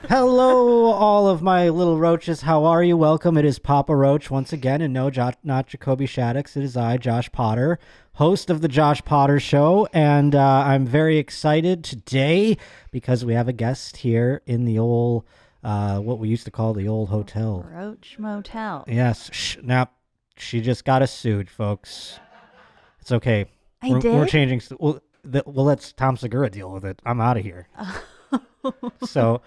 Hello, all of my little roaches. How are you? Welcome. It is Papa Roach once again, and no, not Jacoby Shaddix. It is I, Josh Potter, host of the Josh Potter Show, and I'm very excited today because we have a guest here in the old, what we used to call the old hotel. Roach Motel. Yes. Now, she just got us sued, folks. It's okay. I did? We're changing. Well, let's Tom Segura deal with it. I'm out of here. So,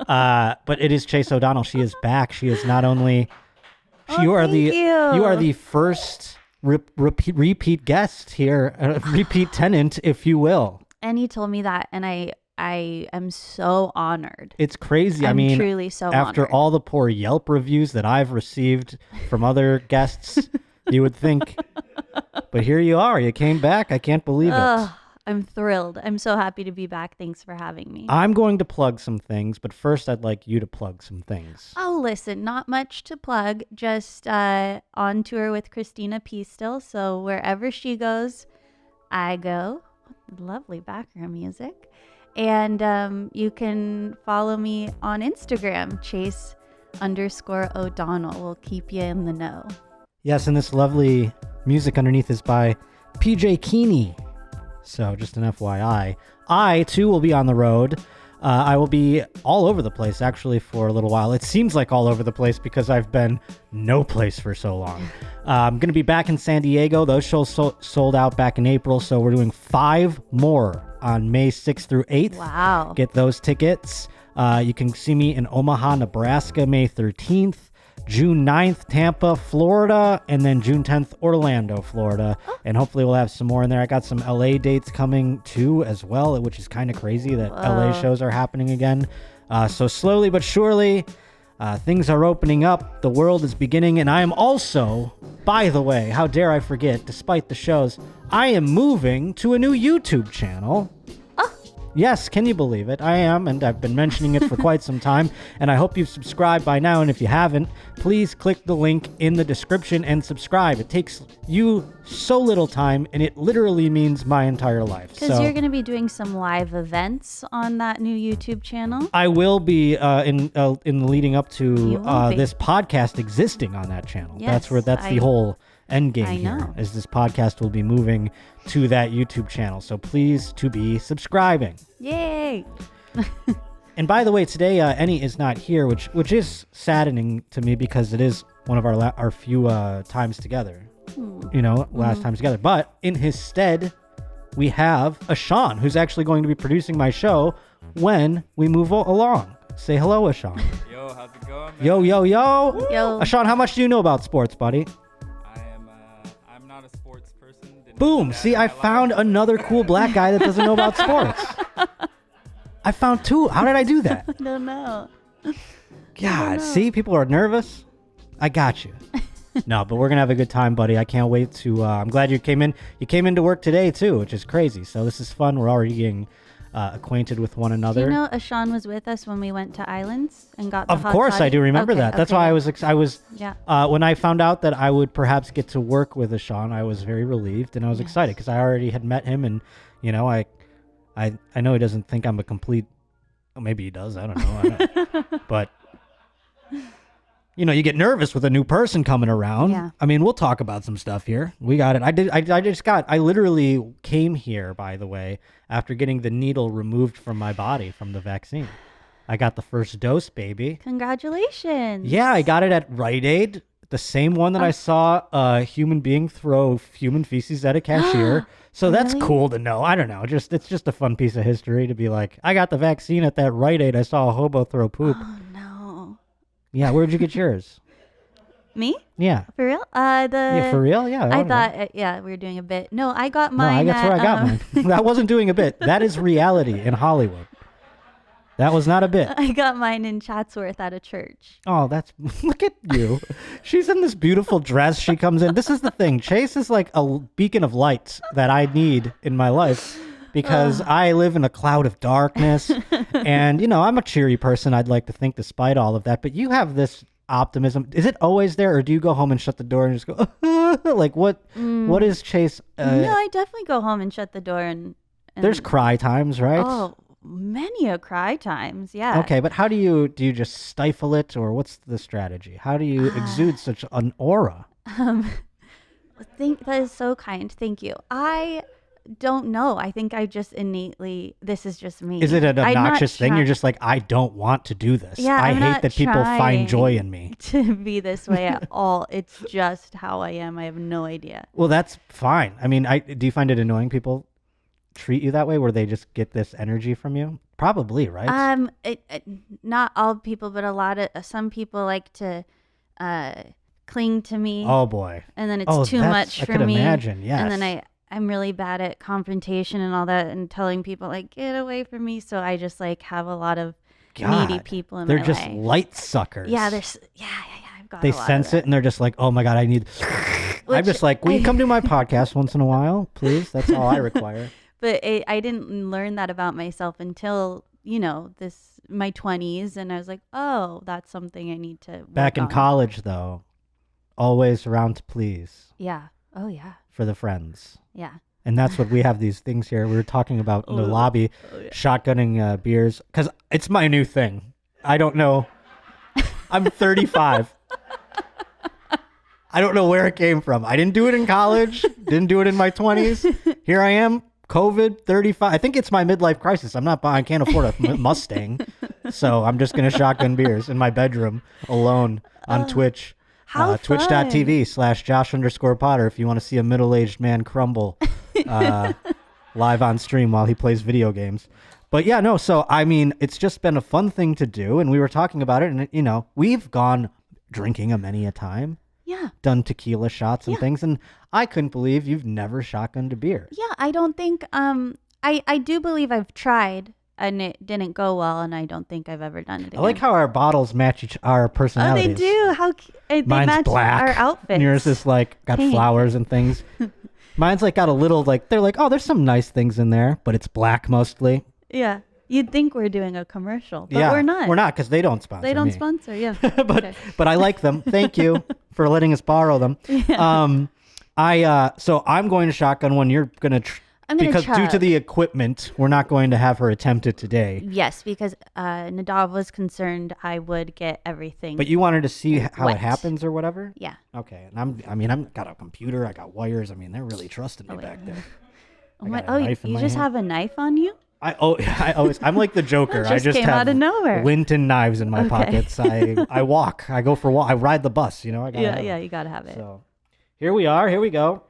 but it is Chase O'Donnell. She is back. She is not only. You are the first repeat guest here, repeat tenant, if you will. And he told me that, and I am so honored. It's crazy. I'm I mean, truly so after honored. all the poor Yelp reviews that I've received from other guests, you would think. But here you are. You came back. I can't believe it. I'm thrilled. I'm so happy to be back. Thanks for having me. I'm going to plug some things, but first I'd like you to plug some things. Oh, listen, not much to plug. Just on tour with Christina P. still. So wherever she goes, I go. Lovely background music. And you can follow me on Instagram, Chase_O'Donnell. We'll keep you in the know. Yes, and this lovely music underneath is by PJ Keeney. So just an FYI. I, too, will be on the road. I will be all over the place, actually, for a little while. It seems like all over the place because I've been no place for so long. I'm going to be back in San Diego. Those shows sold out back in April, so we're doing 5 more on May 6th through 8th. Wow. Get those tickets. You can see me in Omaha, Nebraska, May 13th. June 9th, Tampa, Florida, and then June 10th, Orlando, Florida. And hopefully we'll have some more in there. I got some LA dates coming too as well, which is kind of crazy that LA shows are happening again. So slowly but surely, things are opening up. The world is beginning. And I am also, by the way, how dare I forget, despite the shows, I am moving to a new YouTube channel. Yes, can you believe it? I am, and I've been mentioning it for quite some time, and I hope you've subscribed by now, and if you haven't, please click the link in the description and subscribe. It takes you so little time, and it literally means my entire life. Because you're going to be doing some live events on that new YouTube channel. I will be in the leading up to this podcast existing on that channel. Yes, that's the whole end game here, know. is this podcast will be moving to that YouTube channel. So please to be subscribing. Yay! And by the way, today Ennie is not here, which is saddening to me because it is one of our few times together. Last times together. But in his stead, we have Ashawn, who's actually going to be producing my show when we move along. Say hello, Ashawn. Yo, how's it going, man? Yo. Yo. Ashawn, how much do you know about sports, buddy? I'm not a sports person. Boom. See, I found another cool black guy that doesn't know about sports. I found 2. How did I do that? I don't know. God, see, people are nervous. I got you. No, but we're going to have a good time, buddy. I can't wait to, I'm glad you came in. You came into work today, too, which is crazy. So this is fun. We're already getting acquainted with one another. Do you know Ashawn was with us when we went to Islands and got the Of course, I do remember that. That's why I was when I found out that I would perhaps get to work with Ashawn, I was very relieved and I was excited because I already had met him, and I know he doesn't think I'm a complete. Maybe he does. I don't know. But you get nervous with a new person coming around. Yeah. I mean, we'll talk about some stuff here. We got it. I literally came here, by the way, after getting the needle removed from my body from the vaccine. I got the first dose, baby. Congratulations. Yeah, I got it at Rite Aid, the same one that I saw a human being throw human feces at a cashier. So that's Really? cool to know. I don't know. It's just a fun piece of history to be like, I got the vaccine at that Rite Aid. I saw a hobo throw poop. Oh, no. Yeah, where'd you get yours? Me? Yeah. For real? Yeah, for real? Yeah. I thought, we were doing a bit. No, I got mine. No, that's where I got mine. That wasn't doing a bit. That is reality in Hollywood. That was not a bit. I got mine in Chatsworth at a church. Oh, look at you. She's in this beautiful dress. She comes in. This is the thing. Chase is like a beacon of light that I need in my life because I live in a cloud of darkness. And, I'm a cheery person, I'd like to think, despite all of that. But you have this optimism? Is it always there, or do you go home and shut the door and just go, like what is Chase? No, I definitely go home and shut the door and there's cry times, right? Oh, many a cry times. Yeah. Okay, but how do you just stifle it, or what's the strategy? How do you exude such an aura? That is so kind. Thank you. I don't know. I think I just innately, this is just me. Is it an obnoxious thing? You're just like, I don't want to do this. Yeah, I I'm hate not that people find joy in me. To be this way at all. It's just how I am. I have no idea. Well, that's fine. I mean, do you find it annoying people treat you that way, where they just get this energy from you? Probably, right? Not all people, but a lot of some people like to cling to me. Oh boy. And then it's too much for me. I could imagine, yes. And then I'm really bad at confrontation and all that, and telling people like, get away from me. So I just like have a lot of needy people in my life. They're just light suckers. Yeah, yeah. I've got. They sense it and they're just like, oh my God, I need. I'm just like, will you come to my podcast once in a while, please? That's all I require. But I didn't learn that about myself until my 20s, and I was like, oh, that's something I need to work Back in on. college, though, always around to please. Yeah. Oh yeah. For the friends. Yeah. And that's what we have these things here. We were talking about in the lobby, shotgunning beers, because it's my new thing. I don't know. I'm 35. I don't know where it came from. I didn't do it in college. Didn't do it in my 20s. Here I am, COVID, 35. I think it's my midlife crisis. I can't afford a Mustang. So I'm just going to shotgun beers in my bedroom alone on Twitch. Twitch.tv/Josh_Potter if you want to see a middle-aged man crumble live on stream while he plays video games. But yeah, no, so I mean, it's just been a fun thing to do, and we were talking about it, and we've gone drinking a many a time. Yeah. Done tequila shots and things, and I couldn't believe you've never shotgunned a beer. Yeah, I don't think I do believe I've tried and it didn't go well, and I don't think I've ever done it again. I like how our bottles match our personalities. Oh, they do. They Mine's match black, our outfits. and yours is like got pink. flowers and things. Mine's like got a little they're like, oh, there's some nice things in there, but it's black mostly. Yeah. You'd think we're doing a commercial, but yeah, we're not. We're not, because they don't sponsor They don't me. sponsor, yeah. But I like them. Thank you for letting us borrow them. Yeah. So I'm going to shotgun one. You're going to because due to the equipment, we're not going to have her attempt it today. Yes, because Nadav was concerned I would get everything. But you wanted to see how wet. it happens or whatever? Yeah. Okay. And I'm got a computer. I got wires. I mean, they're really trusting me back there. You just have a knife on you? I'm like the Joker. Just I just came have out of nowhere. Linton knives in my pockets. I walk. I go for a walk. I ride the bus. You gotta have it. So here we are. Here we go.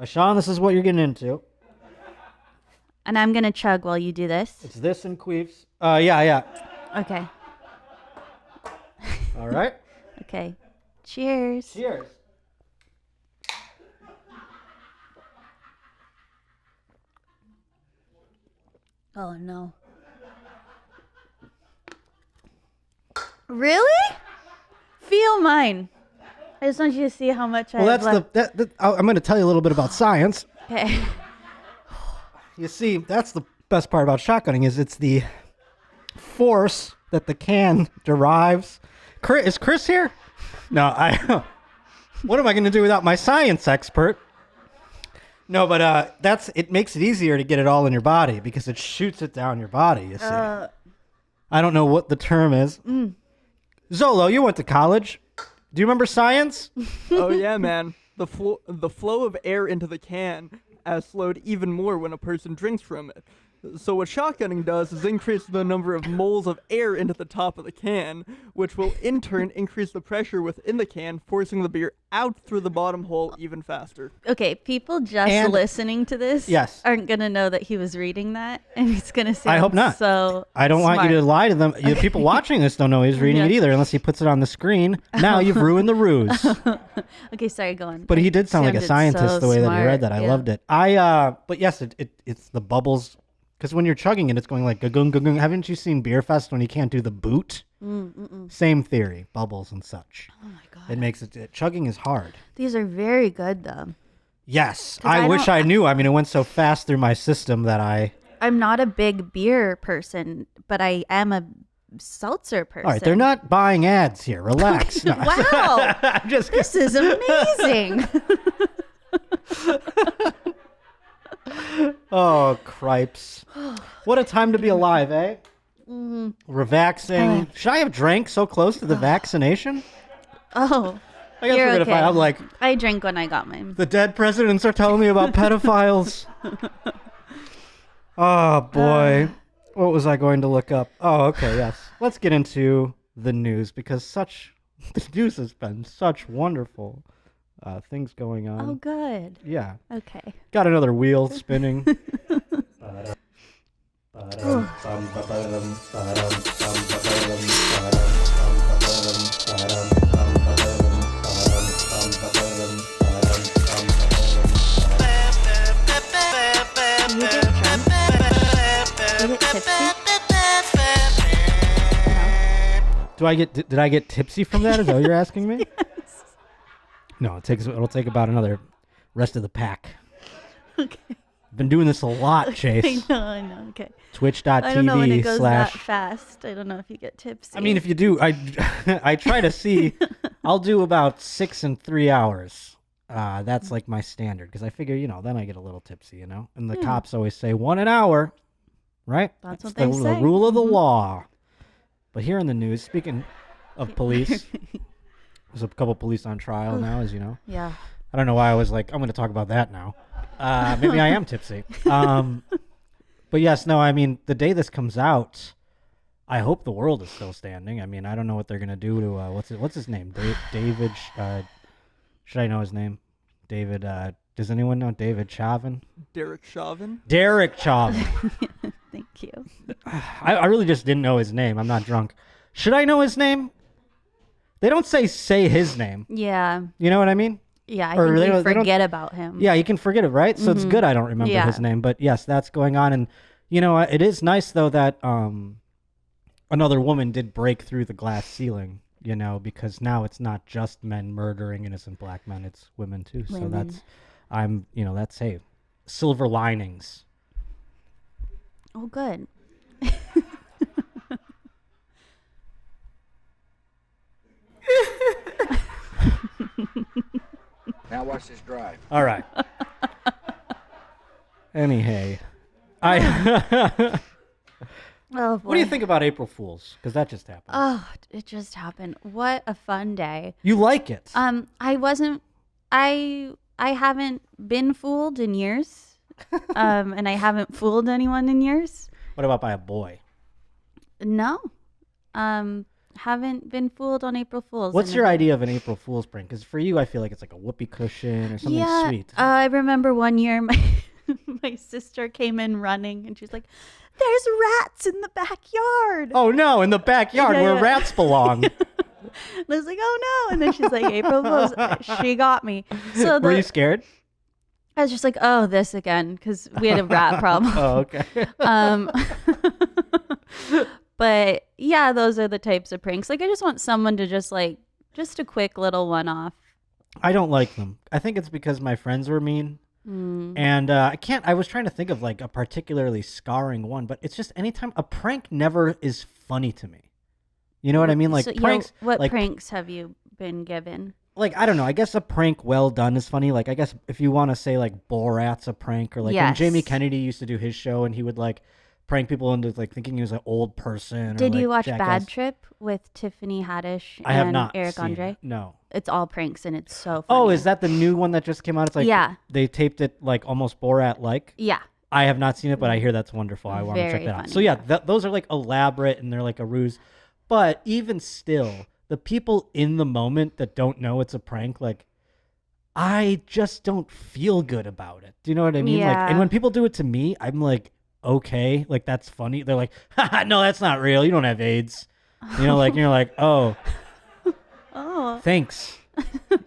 Sean, this is what you're getting into. And I'm gonna chug while you do this. It's this and queefs. Yeah. Okay. All right. Okay. Cheers. Cheers. Oh no. Really? Feel mine. I just want you to see how much I'm going to tell you a little bit about science. Okay. You see, that's the best part about shotgunning is it's the force that the can derives. Is Chris here? No, what am I going to do without my science expert? No, but it makes it easier to get it all in your body because it shoots it down your body, you see. I don't know what the term is. Zollo, you went to college. Do you remember science? Oh yeah, man. The flow of air into the can has slowed even more when a person drinks from it. So what shotgunning does is increase the number of moles of air into the top of the can, which will in turn increase the pressure within the can, forcing the beer out through the bottom hole even faster. Okay, people just listening to this aren't going to know that he was reading that, and he's going to say, I hope not. So I don't want you to lie to them. The people watching this don't know he's reading it either, unless he puts it on the screen. Now you've ruined the ruse. Okay, sorry, go on. But he did sound like a scientist the way that he read that. I loved it. But yes, it's the bubbles. Because when you're chugging it, it's going like gagung, gagung. Haven't you seen Beer Fest when you can't do the boot? Same theory, bubbles and such. Oh my God. It makes it, chugging is hard. These are very good though. Yes. I wish I knew. I mean, it went so fast through my system that I'm not a big beer person, but I am a seltzer person. All right, they're not buying ads here. Relax. No. Wow. I'm just This is amazing. Oh, cripes. What a time to be alive, eh? Revaxing. Should I have drank so close to the vaccination? Oh. I guess You're we're gonna okay. find. I'm like, I drank when I got mine. the dead presidents are telling me about pedophiles. Oh, boy. What was I going to look up? Oh, okay, yes. Let's get into the news because the news has been such wonderful things going on. Oh, good. Yeah. Okay. Got another wheel spinning. You get drunk? You get tipsy? Did I get tipsy from that? Is that what you're asking me? Yes. No, it'll take about another rest of the pack. Okay. Been doing this a lot, Chase. I know. Okay. Twitch.tv I don't know when it goes that / fast. I don't know if you get tipsy. I mean, if you do, I try to see. I'll do about 6 and 3 hours. That's like my standard because I figure, then I get a little tipsy, And the cops always say 1 an hour, right? That's what the they say. rule of the law. But here in the news, speaking of police, there's a couple police on trial now, as you know. Yeah. I don't know why I was like, I'm going to talk about that now. Maybe I am tipsy. But yes, no, I mean, the day this comes out, I hope the world is still standing. I mean, I don't know what they're going to do to, what's his name? David, should I know his name? David, does anyone know David Chauvin? Derek Chauvin. Derek Chauvin. Thank you. I really just didn't know his name. I'm not drunk. Should I know his name? They don't say his name. Yeah. You know what I mean? Yeah, I Or think they you don't- they don't- forget about him. Yeah, you can forget it, right? So it's good I don't remember Yeah. his name. But yes, that's going on. And, it is nice, though, that another woman did break through the glass ceiling, because now it's not just men murdering innocent black men. It's women, too. So Women. that's, hey, silver linings. Oh, good. Now watch this drive. All right. Anyhow, I... Oh, boy. What do you think about April Fools? Because that just happened. Oh, it just happened. What a fun day. You like it? I haven't been fooled in years. And I haven't fooled anyone in years. What about by a boy? No. Haven't been fooled on April Fools. What's And your idea of an April Fool's prank? Because for you, I feel like it's like a whoopee cushion or something Yeah, sweet. I remember one year my sister came in running and she's like, "There's rats in the backyard." Oh no, in the backyard Yeah, where yeah. rats belong. And I was like, "Oh no!" And then she's like, "April Fools." She got me. So Were you scared? I was just like, "Oh, this again," because we had a rat problem. Oh, okay. But yeah, those are the types of pranks. Like, I just want someone to just a quick little one-off. I don't like them. I think it's because my friends were mean. And I was trying to think of like a particularly scarring one, but it's just anytime a prank never is funny to me. You know what I mean? Like So, pranks. what like, pranks have you been given? Like, I don't know. I guess a prank well done is funny. Like, I guess if you want to say like Borat's a prank, or like when Yes. Jamie Kennedy used to do his show and he would like prank people into like thinking he was an old person. Did or, you like, watch Jackass. Bad Trip with Tiffany Haddish I have and not Eric seen Andre? it. No. It's all pranks and it's so funny. Oh, is that the new one that just came out? It's like Yeah. they taped it like almost Borat-like. Yeah. I have not seen it, but I hear that's wonderful. I want to check Very that out. funny, So yeah, yeah. those are like elaborate and they're like a ruse. But even still, the people in the moment that don't know it's a prank, like, I just don't feel good about it. Do you know what I mean? Like, Yeah. and when people do it to me, I'm like, okay, like that's funny. They're like, haha, no, that's not real. You don't have AIDS. Like, and you're like, oh, Oh. thanks.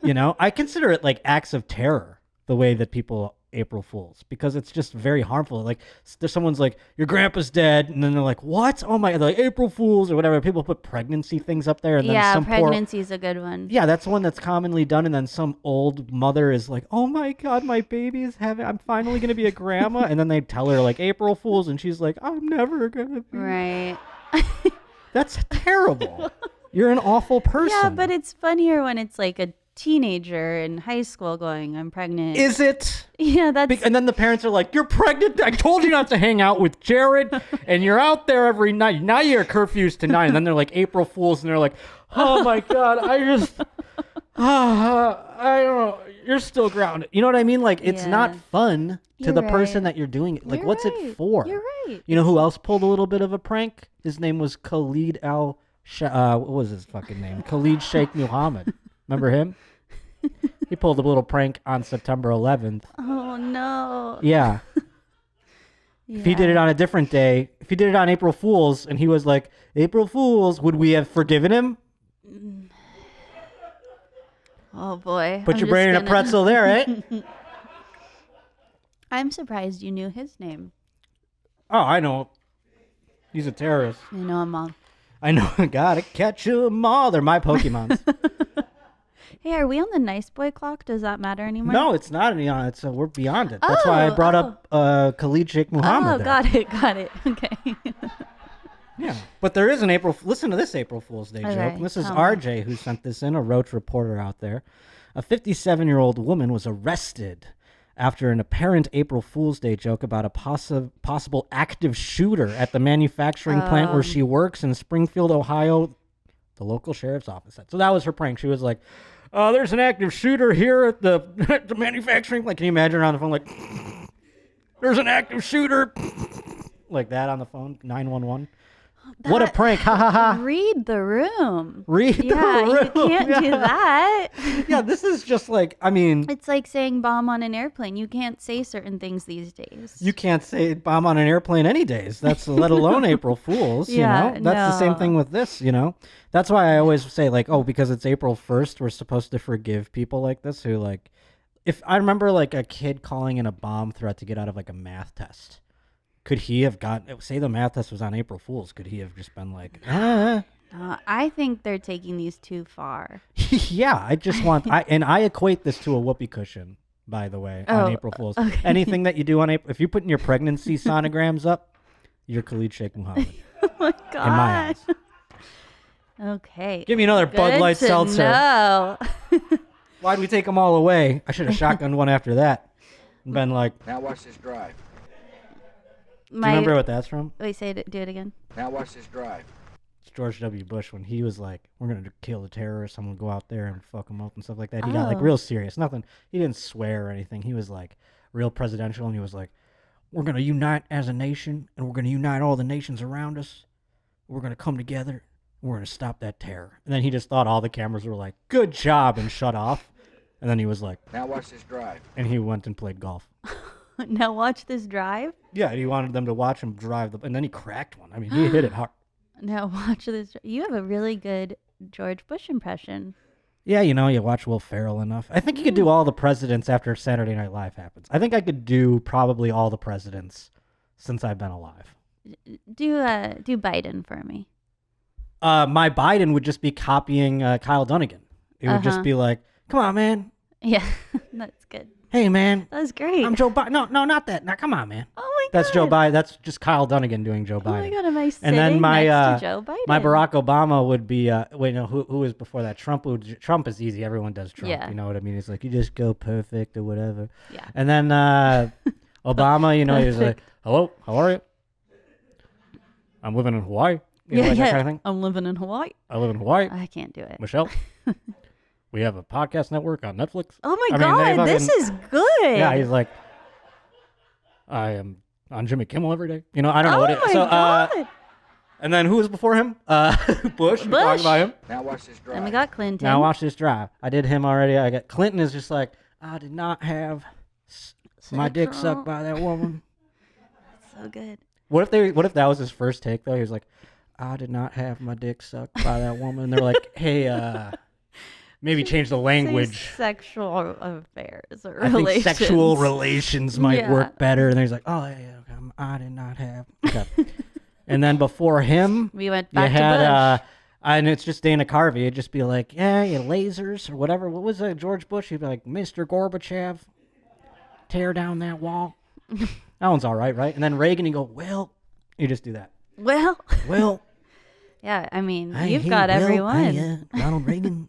I consider it like acts of terror, the way that people April Fools, because it's just very harmful. Like, there's someone's like, your grandpa's dead, and then they're like, what? Oh my, they're like April Fools or whatever. People put pregnancy things up there, and then Yeah, some pregnancy's a good one. Yeah, that's one that's commonly done, and then some old mother is like, oh my god, my baby is I'm finally gonna be a grandma, and then they tell her like April Fools, and she's like, I'm never gonna be. Right. That's terrible. You're an awful person. Yeah, but it's funnier when it's like a teenager in high school going, I'm pregnant. Is it? Yeah, that's... And then the parents are like, you're pregnant? I told you not to hang out with Jared, and you're out there every night. Now your curfew's to 9. And then they're like April Fools, and they're like, oh my God, I don't know. You're still grounded. You know what I mean? Like, it's not fun to You're the person right. that you're doing it. Like, You're what's right. it for? You're right. You know who else pulled a little bit of a prank? His name was Khalid what was his fucking name? Khalid Sheikh Muhammad. Remember him? He pulled a little prank on September 11th. Oh, no. Yeah. If he did it on a different day, if he did it on April Fool's and he was like, April Fool's, would we have forgiven him? Oh, boy. Put your brain in a pretzel there, eh? I'm surprised you knew his name. Oh, I know. He's a terrorist. I know him all. I know. Gotta catch 'em all. They're my Pokemons. Hey, are we on the nice boy clock? Does that matter anymore? No, it's not beyond. We're beyond it. That's why I brought up Khalid Sheikh Muhammad. Oh, there. got it. Okay. Yeah, but there is an April. Listen to this April Fool's Day Okay, joke. This is tell me. RJ who sent this in, a Roach reporter out there. A 57-year-old woman was arrested after an apparent April Fool's Day joke about a possible active shooter at the manufacturing plant where she works in Springfield, Ohio. The local sheriff's office said. So that was her prank. She was like, "There's an active shooter here at the at the manufacturing." Like, can you imagine her on the phone like, "There's an active shooter," like that on the phone. 911. What a prank! Ha ha ha! Read the room. Read the Yeah, room. you can't do that. Yeah, this is just like, I mean, It's like saying bomb on an airplane. You can't say certain things these days. you can't say bomb on an airplane any days. That's let alone April Fools. Yeah, you know, that's the same no. thing with this. You know, that's why I always say like, oh, because it's April 1st, we're supposed to forgive people like this who like. If I remember like a kid calling in a bomb threat to get out of like a math test. Could he have say the math test was on April Fool's, could he have just been like, I think they're taking these too far. yeah, I just want, I equate this to a whoopee cushion, by the way, on April Fool's. Okay. Anything that you do on April, if you're putting your pregnancy sonograms up, you're Khalid Sheikh Muhammad. Oh my god. In my eyes. Okay. Give me another Bud Good Light to seltzer. know. Why'd we take them all away? I should have shotgunned one after that. And been like, Now watch this drive. do you remember what that's from? Wait, do it again. Now watch this drive. It's George W. Bush when he was like, we're going to kill the terrorists. I'm going to go out there and fuck them up and stuff like that. He got like real serious. Nothing. He didn't swear or anything. He was like real presidential, and he was like, we're going to unite as a nation, and we're going to unite all the nations around us. We're going to come together. We're going to stop that terror. And then he just thought all the cameras were like, good job, and shut off. And then he was like, Now watch this drive. and he went and played golf. Now watch this drive. Yeah, he wanted them to watch him drive and then he cracked one. I mean, he hit it hard. Now watch this. You have a really good George Bush impression. Yeah, you know, you watch Will Ferrell enough. I think you could do all the presidents after Saturday Night Live happens. I think I could do probably all the presidents since I've been alive. Do Biden for me. My Biden would just be copying Kyle Dunnigan. It would just be like, come on, man. Yeah, that's good. Hey, man. That was great. I'm Joe Biden. No, not that. Now, come on, man. Oh my god. That's Joe Biden. That's just Kyle Dunnigan doing Joe Biden. Oh my god, am I sitting And then my next to Joe Biden? my Barack Obama would be wait, no, who was before that? Trump is easy. Everyone does Trump. Yeah. You know what I mean? It's like you just go perfect or whatever. Yeah. And then Obama, you know, he was like, "Hello, how are you? I'm living in Hawaii." You know, like that kind of thing. I'm living in Hawaii. I live in Hawaii. I can't do it. Michelle, we have a podcast network on Netflix. Oh my I mean, they god, this fucking- is good. Yeah, he's like, I am on Jimmy Kimmel every day. You know, I don't know Oh what it my is. So, god. and then who was before him? Bush. We talked about him. Now watch this drive. And we got Clinton. Now watch this drive. I did him already. I got Clinton is just like, I did not have my dick sucked by that woman. So good. What if that was his first take though? He was like, I did not have my dick sucked by that woman. And they're like, hey, maybe change the language. Say sexual affairs or I think relations. sexual relations might Yeah. work better. And he's like, oh yeah, okay, I did not have. Okay. And then before him, We went you back to had Bush. and it's just Dana Carvey. It'd just be like, yeah, you lasers or whatever. What was that? George Bush? He'd be like, Mr. Gorbachev, tear down that wall. That one's all right, right? And then Reagan, you go, well, you just do that. Well, Well, Yeah, I mean, you've got everyone. Ronald Reagan,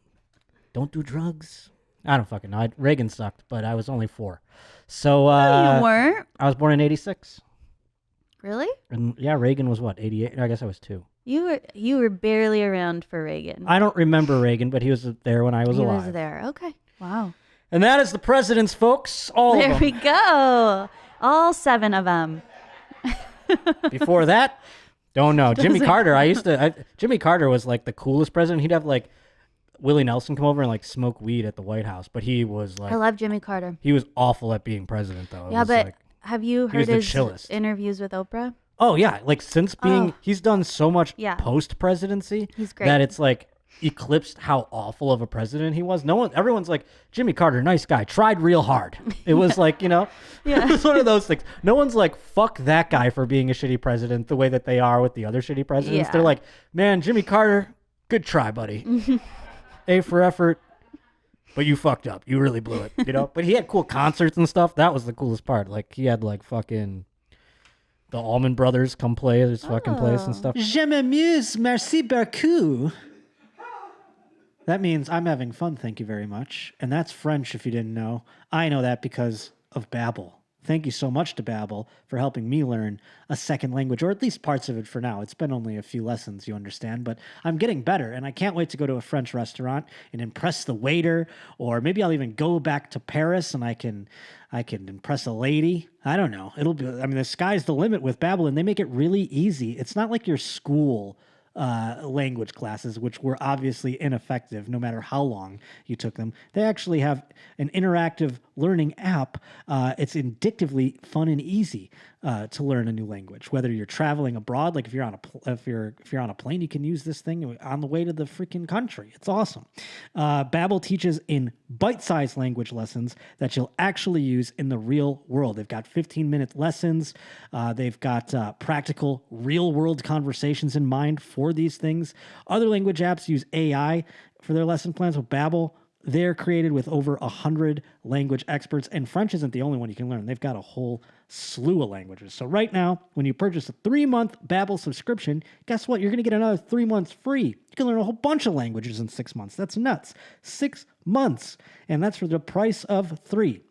don't do drugs. I don't fucking know. Reagan sucked, but I was only 4. So No, you weren't. I was born in 86. Really? And yeah, Reagan was what, 88? I guess I was 2. You were barely around for Reagan. I don't remember Reagan, but he was there when I was alive. He was there. Okay. Wow. And that is the presidents, folks. All There of we them. go. All 7 of them. Before that, don't know. Jimmy Carter. Jimmy Carter was like the coolest president. He'd have like Willie Nelson come over and like smoke weed at the White House, but he was like I love Jimmy Carter. he was awful at being president though. It Yeah, was but like, have you he was heard the his chillest. interviews with Oprah? oh yeah, like since being he's done so much Yeah. post presidency He's great. that it's like eclipsed how awful of a president he was. Everyone's like, Jimmy Carter, nice guy, tried real hard. It was like, Yeah. it was one of those things. No one's like, fuck that guy for being a shitty president the way that they are with the other shitty presidents. Yeah. They're like, man, Jimmy Carter, good try, buddy. A for effort, but you fucked up. You really blew it, But he had cool concerts and stuff. That was the coolest part. Like, he had like fucking the Allman Brothers come play at his fucking place and stuff. Je m'amuse, merci beaucoup. That means I'm having fun, thank you very much. And that's French, if you didn't know. I know that because of Babbel. Thank you so much to Babbel for helping me learn a second language, or at least parts of it for now. It's been only a few lessons, you understand, but I'm getting better, and I can't wait to go to a French restaurant and impress the waiter, or maybe I'll even go back to Paris and I can impress a lady. I don't know. The sky's the limit with Babbel, and they make it really easy. It's not like your school language classes, which were obviously ineffective no matter how long you took them. They actually have an interactive learning app. It's indicatively fun and easy to learn a new language. Whether you're traveling abroad, like if you're on a plane, you can use this thing on the way to the freaking country. It's awesome. Babbel teaches in bite-sized language lessons that you'll actually use in the real world. They've got 15-minute lessons. They've got practical real-world conversations in mind for these things. Other language apps use AI for their lesson plans. With Babbel, they're created with over 100 language experts, and French isn't the only one you can learn. They've got a whole slew of languages. So right now, when you purchase a 3-month Babbel subscription, guess what? You're going to get another 3 months free. You can learn a whole bunch of languages in 6 months. That's nuts. 6 months, and that's for the price of 3.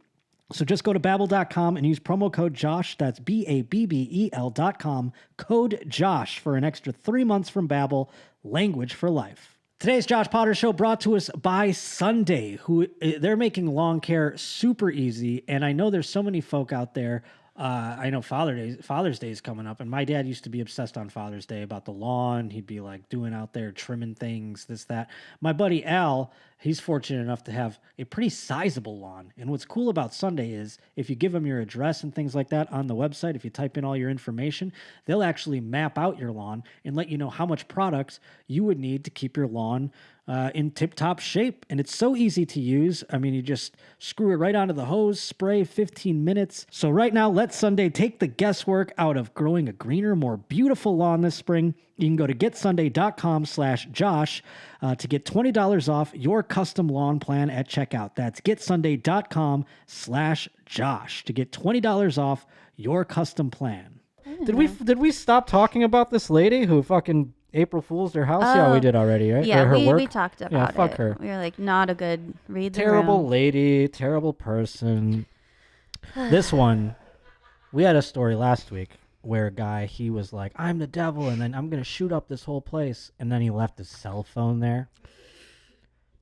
So just go to Babbel.com and use promo code Josh. That's BABBEL.com, code Josh for an extra 3 months from Babbel, language for life. Today's Josh Potter Show brought to us by Sunday, who they're making lawn care super easy. And I know there's so many folk out there. I know Father's Day is coming up, and my dad used to be obsessed on Father's Day about the lawn. He'd be like doing out there, trimming things, this, that. My buddy Al, he's fortunate enough to have a pretty sizable lawn. And what's cool about Sunday is if you give them your address and things like that on the website, if you type in all your information, they'll actually map out your lawn and let you know how much products you would need to keep your lawn in tip-top shape. And it's so easy to use. I mean, you just screw it right onto the hose, spray, 15 minutes. So right now, let Sunday take the guesswork out of growing a greener, more beautiful lawn this spring. You can go to getsunday.com/Josh to get $20 off your custom lawn plan at checkout. That's getsunday.com/Josh to get $20 off your custom plan. Did we stop talking about this lady who fucking April Fool's their house? Yeah, we did already, right? Yeah, Or her work? we talked about fuck it. her. We were like, not a good read the Terrible room. lady, terrible person. This one, we had a story last week where a guy, he was like, I'm the devil, and then I'm going to shoot up this whole place. And then he left his cell phone there.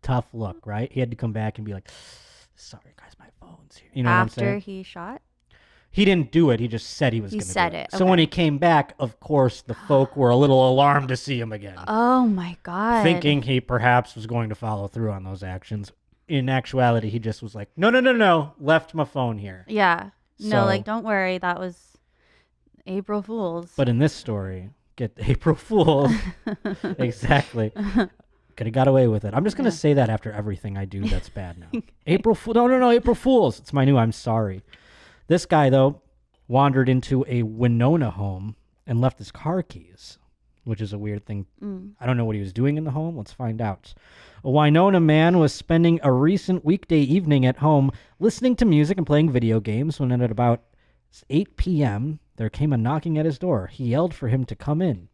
Tough look, right? He had to come back and be like, sorry, guys, my phone's here. You know what I'm After saying? he shot? He didn't do it. He just said he was He going to said do it, So when okay. he came back, of course, the folk were a little alarmed to see him again. Oh, my God. Thinking he perhaps was going to follow through on those actions. In actuality, he just was like, no, left my phone here. Yeah. So- No, like, don't worry. That was April Fool's. But in this story, get April Fool. Exactly. Could have got away with it. I'm just going to say that after everything I do that's bad now. April Fool. No, April Fools. It's my new I'm sorry. This guy, though, wandered into a Winona home and left his car keys, which is a weird thing. I don't know what he was doing in the home. Let's find out. A Winona man was spending a recent weekday evening at home listening to music and playing video games when at about 8 p.m., there came a knocking at his door. He yelled for him to come in.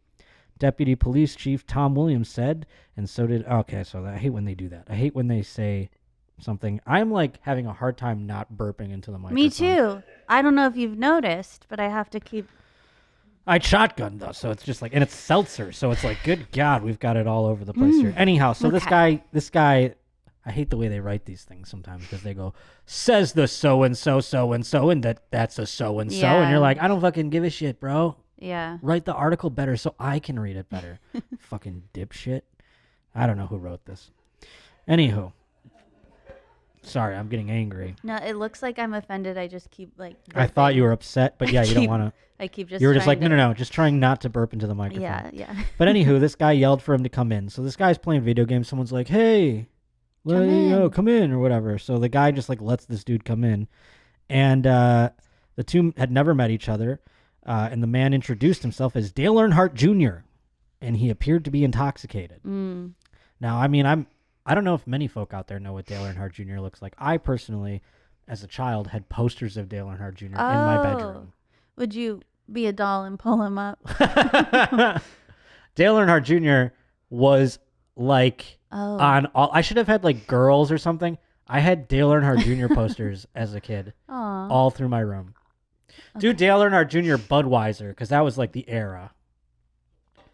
Deputy Police Chief Tom Williams said, and so did... Okay, so I hate when they do that. I hate when they say something. I'm like having a hard time not burping into the microphone. Me too. I don't know if you've noticed, but I have to keep... I shotgun though, so it's just like... And it's seltzer, so it's like, good God, we've got it all over the place here. Anyhow, so this guy... I hate the way they write these things sometimes because they go, says the so-and-so, so-and-so, and that's a so-and-so. Yeah. And you're like, I don't fucking give a shit, bro. Yeah. Write the article better so I can read it better. Fucking dipshit. I don't know who wrote this. Anywho. Sorry, I'm getting angry. No, it looks like I'm offended. I just keep like... I thought you were upset, but yeah, you don't want to... I keep just... You were just like, trying no, just trying not to burp into the microphone. Yeah. But anywho, this guy yelled for him to come in. So this guy's playing video games. Someone's like, hey... come in or whatever. So the guy just like lets this dude come in, and the two had never met each other. And the man introduced himself as Dale Earnhardt Jr. and he appeared to be intoxicated. Now, I mean, I don't know if many folk out there know what Dale Earnhardt Jr. looks like. I personally, as a child, had posters of Dale Earnhardt Jr. in my bedroom. Would you be a doll and pull him up? Dale Earnhardt Jr. was like on all... I should have had like girls or something. I had Dale Earnhardt Jr. posters as a kid. All through my room. Okay. Dude, Dale Earnhardt Jr. Budweiser, because that was like the era.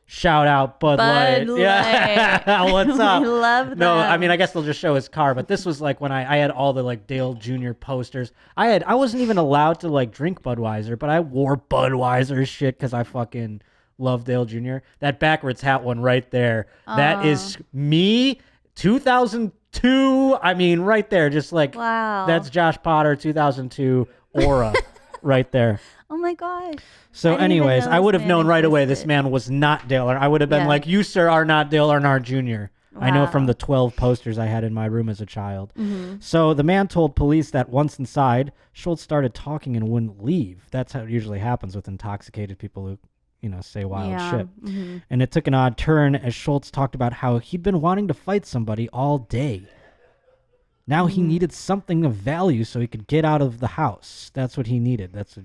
Shout out Bud Light. Yeah. What's up? I love that. No, I mean, I guess they'll just show his car, but this was like when I had all the like Dale Jr. posters. I wasn't even allowed to like drink Budweiser, but I wore Budweiser shit because I fucking love Dale Jr. That backwards hat one right there. That is me, 2002. I mean, right there, just like, wow. That's Josh Potter, 2002 aura right there. Oh my gosh. So anyways, I would have known right away this man was not Dale Earnhardt. I would have been like, you, sir, are not Dale Earnhardt Jr. Wow. I know from the 12 posters I had in my room as a child. So the man told police that once inside, Schultz started talking and wouldn't leave. That's how it usually happens with intoxicated people who, say wild shit. And it took an odd turn as Schultz talked about how he'd been wanting to fight somebody all day. Now he needed something of value so he could get out of the house. That's what he needed. That's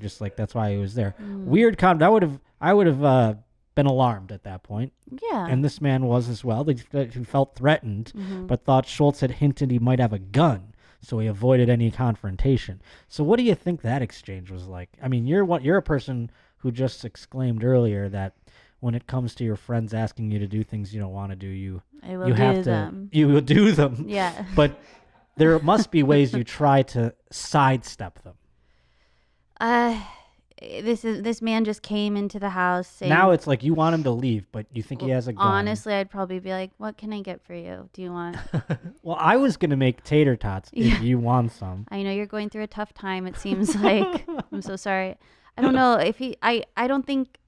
why he was there. Weird comment. I would have been alarmed at that point. Yeah. And this man was as well. He felt threatened, but thought Schultz had hinted he might have a gun, so he avoided any confrontation. So what do you think that exchange was like? I mean, you're a person who just exclaimed earlier that when it comes to your friends asking you to do things you don't want to do, you will do them. Yeah. But there must be ways you try to sidestep them. This man just came into the house saying... Now it's like you want him to leave, but you think he has a gun. Honestly, I'd probably be like, what can I get for you? Do you want... Well, I was going to make tater tots if you want some. I know you're going through a tough time, it seems like. I'm so sorry. I don't know if I don't think...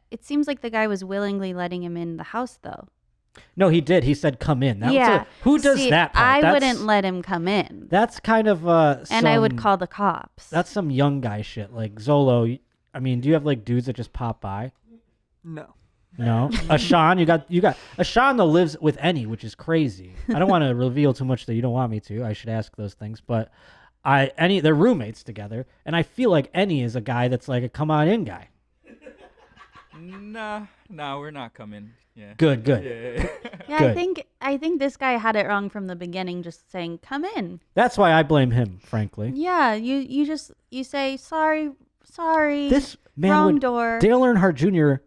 It seems like the guy was willingly letting him in the house, though. No, he did. He said, come in. Who does that part? I wouldn't let him come in. That's kind of... and I would call the cops. That's some young guy shit. Like, Zollo, I mean, do you have, like, dudes that just pop by? No. No? Ashan, you got... Ashan, though, lives with Annie, which is crazy. I don't want to reveal too much that you don't want me to. I should ask those things. But they're roommates together, and I feel like Annie is a guy that's like a come-on-in guy. Nah, we're not coming. Yeah. Good. Yeah. Yeah, Good. I think this guy had it wrong from the beginning, just saying, come in. That's why I blame him, frankly. Yeah, you say, sorry, This man wrong door. Dale Earnhardt Jr.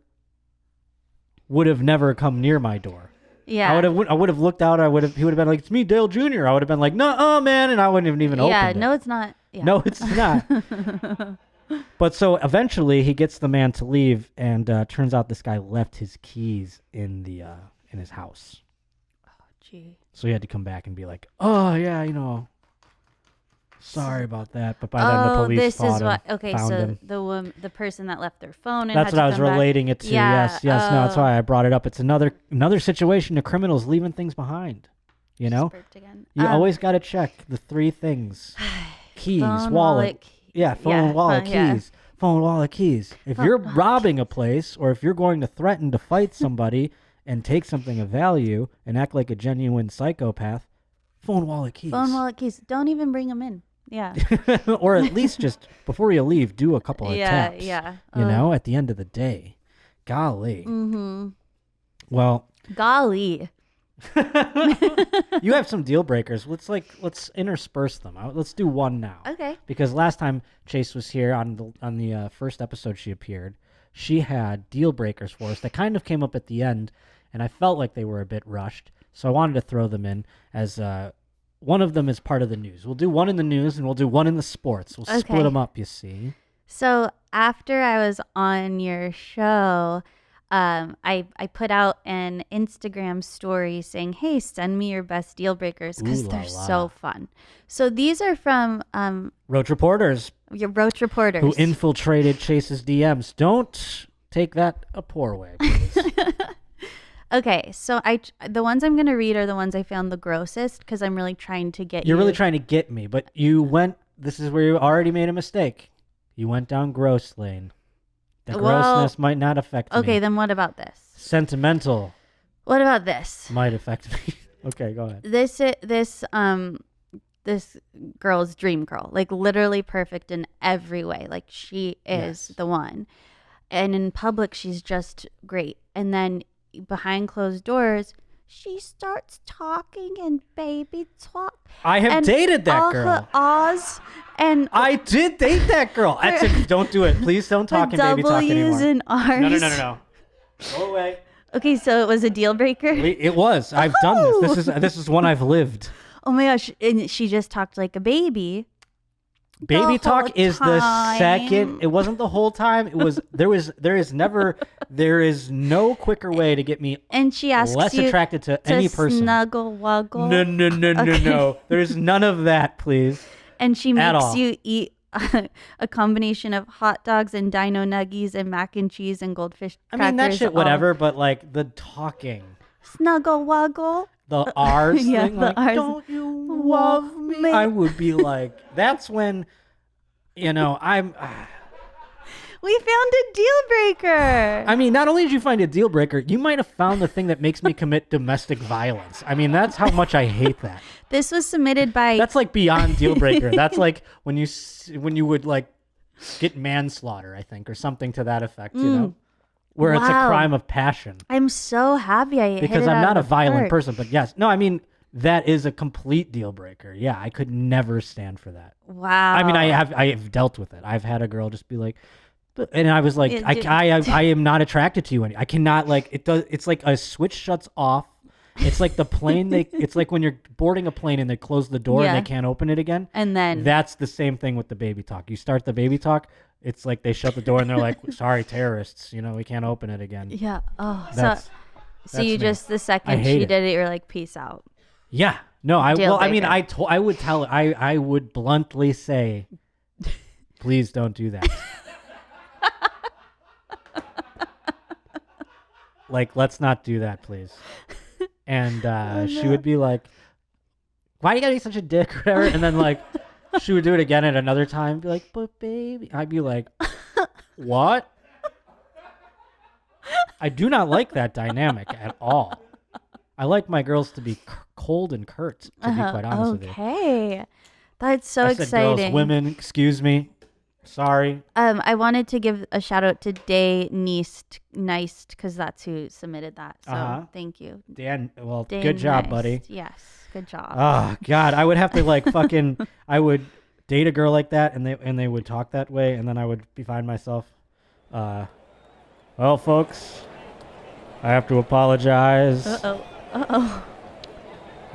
would have never come near my door. Yeah. I would have looked out. He would have been like, it's me, Dale Jr. I would have been like, no, man, and I wouldn't have even opened it. No, it's not. Yeah. No, it's not. But so eventually he gets the man to leave, and turns out this guy left his keys in his house. Oh, gee. So he had to come back and be like, oh yeah, sorry about that. But by then the police found him. The person that left their phone and that's what I was relating it to. Yeah. Yes. No, that's why I brought it up. It's another situation of criminals leaving things behind. You know, again. You always got to check the three things: keys, phone, wallet. Yeah, phone, wallet, keys. Yeah. Phone, wallet, keys. If you're robbing a place, or if you're going to threaten to fight somebody and take something of value and act like a genuine psychopath, phone, wallet, keys. Phone, wallet, keys. Don't even bring them in. Yeah. Or at least just before you leave, do a couple of taps. Yeah. You know, at the end of the day. Golly. Well, Golly. you have some deal breakers. Let's intersperse them. Let's do one now. Okay. Because last time Chase was here on the first episode she appeared, she had deal breakers for us that kind of came up at the end, and I felt like they were a bit rushed, so I wanted to throw them in as one of them is part of the news. We'll do one in the news and we'll do one in the sports. We'll split them up, you see. So after I was on your show, I put out an Instagram story saying, hey, send me your best deal breakers because they're so fun. So these are from Roach Reporters. Your Roach Reporters. Who infiltrated Chase's DMs. Don't take that a poor way, please. Okay, so the ones I'm going to read are the ones I found the grossest because I'm really trying to get You're really trying to get me, but this is where you already made a mistake. You went down gross lane. The grossness might not affect me. Okay, then what about this? Sentimental. What about this? Might affect me. Okay, go ahead. This girl's dream girl, like literally perfect in every way. Like she is the one. And in public, she's just great. And then behind closed doors, she starts talking and baby talk. I have dated that girl. Her ahs and I did date that girl. Don't do it. Please don't talk and baby talk W's anymore. and R's. No. Go away. Okay, so it was a deal breaker. It was. I've done this. This is one I've lived. Oh my gosh! And she just talked like a baby. Baby talk is the second. It wasn't the whole time. It was. There is no quicker way to get me. And she asks less you attracted to any person. Snuggle wuggle. No. There's none of that, please. And she makes you eat a combination of hot dogs and dino nuggies and mac and cheese and goldfish crackers. I mean that shit, whatever. But like the talking. Snuggle wuggle. The R's thing, the like, R's. Don't you love me? I would be like, that's when, I'm... We found a deal breaker. I mean, not only did you find a deal breaker, you might have found the thing that makes me commit domestic violence. I mean, that's how much I hate that. This was submitted by... That's like beyond deal breaker. That's like when you would like get manslaughter, I think, or something to that effect, Where it's a crime of passion. I'm so happy because I'm not a violent person, but yes. No, I mean, that is a complete deal breaker. Yeah, I could never stand for that. Wow. I mean, I have dealt with it. I've had a girl just be like, and I was like, I am not attracted to you. I cannot it's like a switch shuts off. It's like the plane, it's like when you're boarding a plane and they close the door and they can't open it again. And then. That's the same thing with the baby talk. You start the baby talk. It's like they shut the door and they're like, sorry, terrorists, we can't open it again. Yeah. Oh, so you me. Just the second she did it, you're like, peace out. Yeah. No, I would bluntly say, please don't do that. Like, let's not do that, please. And she would be like, why you gotta be such a dick or whatever? And then like, she would do it again at another time. Be like, but baby. I'd be like, what? I do not like that dynamic at all. I like my girls to be cold and curt, to be quite honest with you. Okay. That's so I said exciting. girls, women, excuse me. Sorry. I wanted to give a shout out to Day Neist because that's who submitted that. So thank you. Dan, good job, buddy. Yes. Good job. Oh God, I would have to like fucking. I would date a girl like that, and they would talk that way, and then I would find myself. Well, folks, I have to apologize.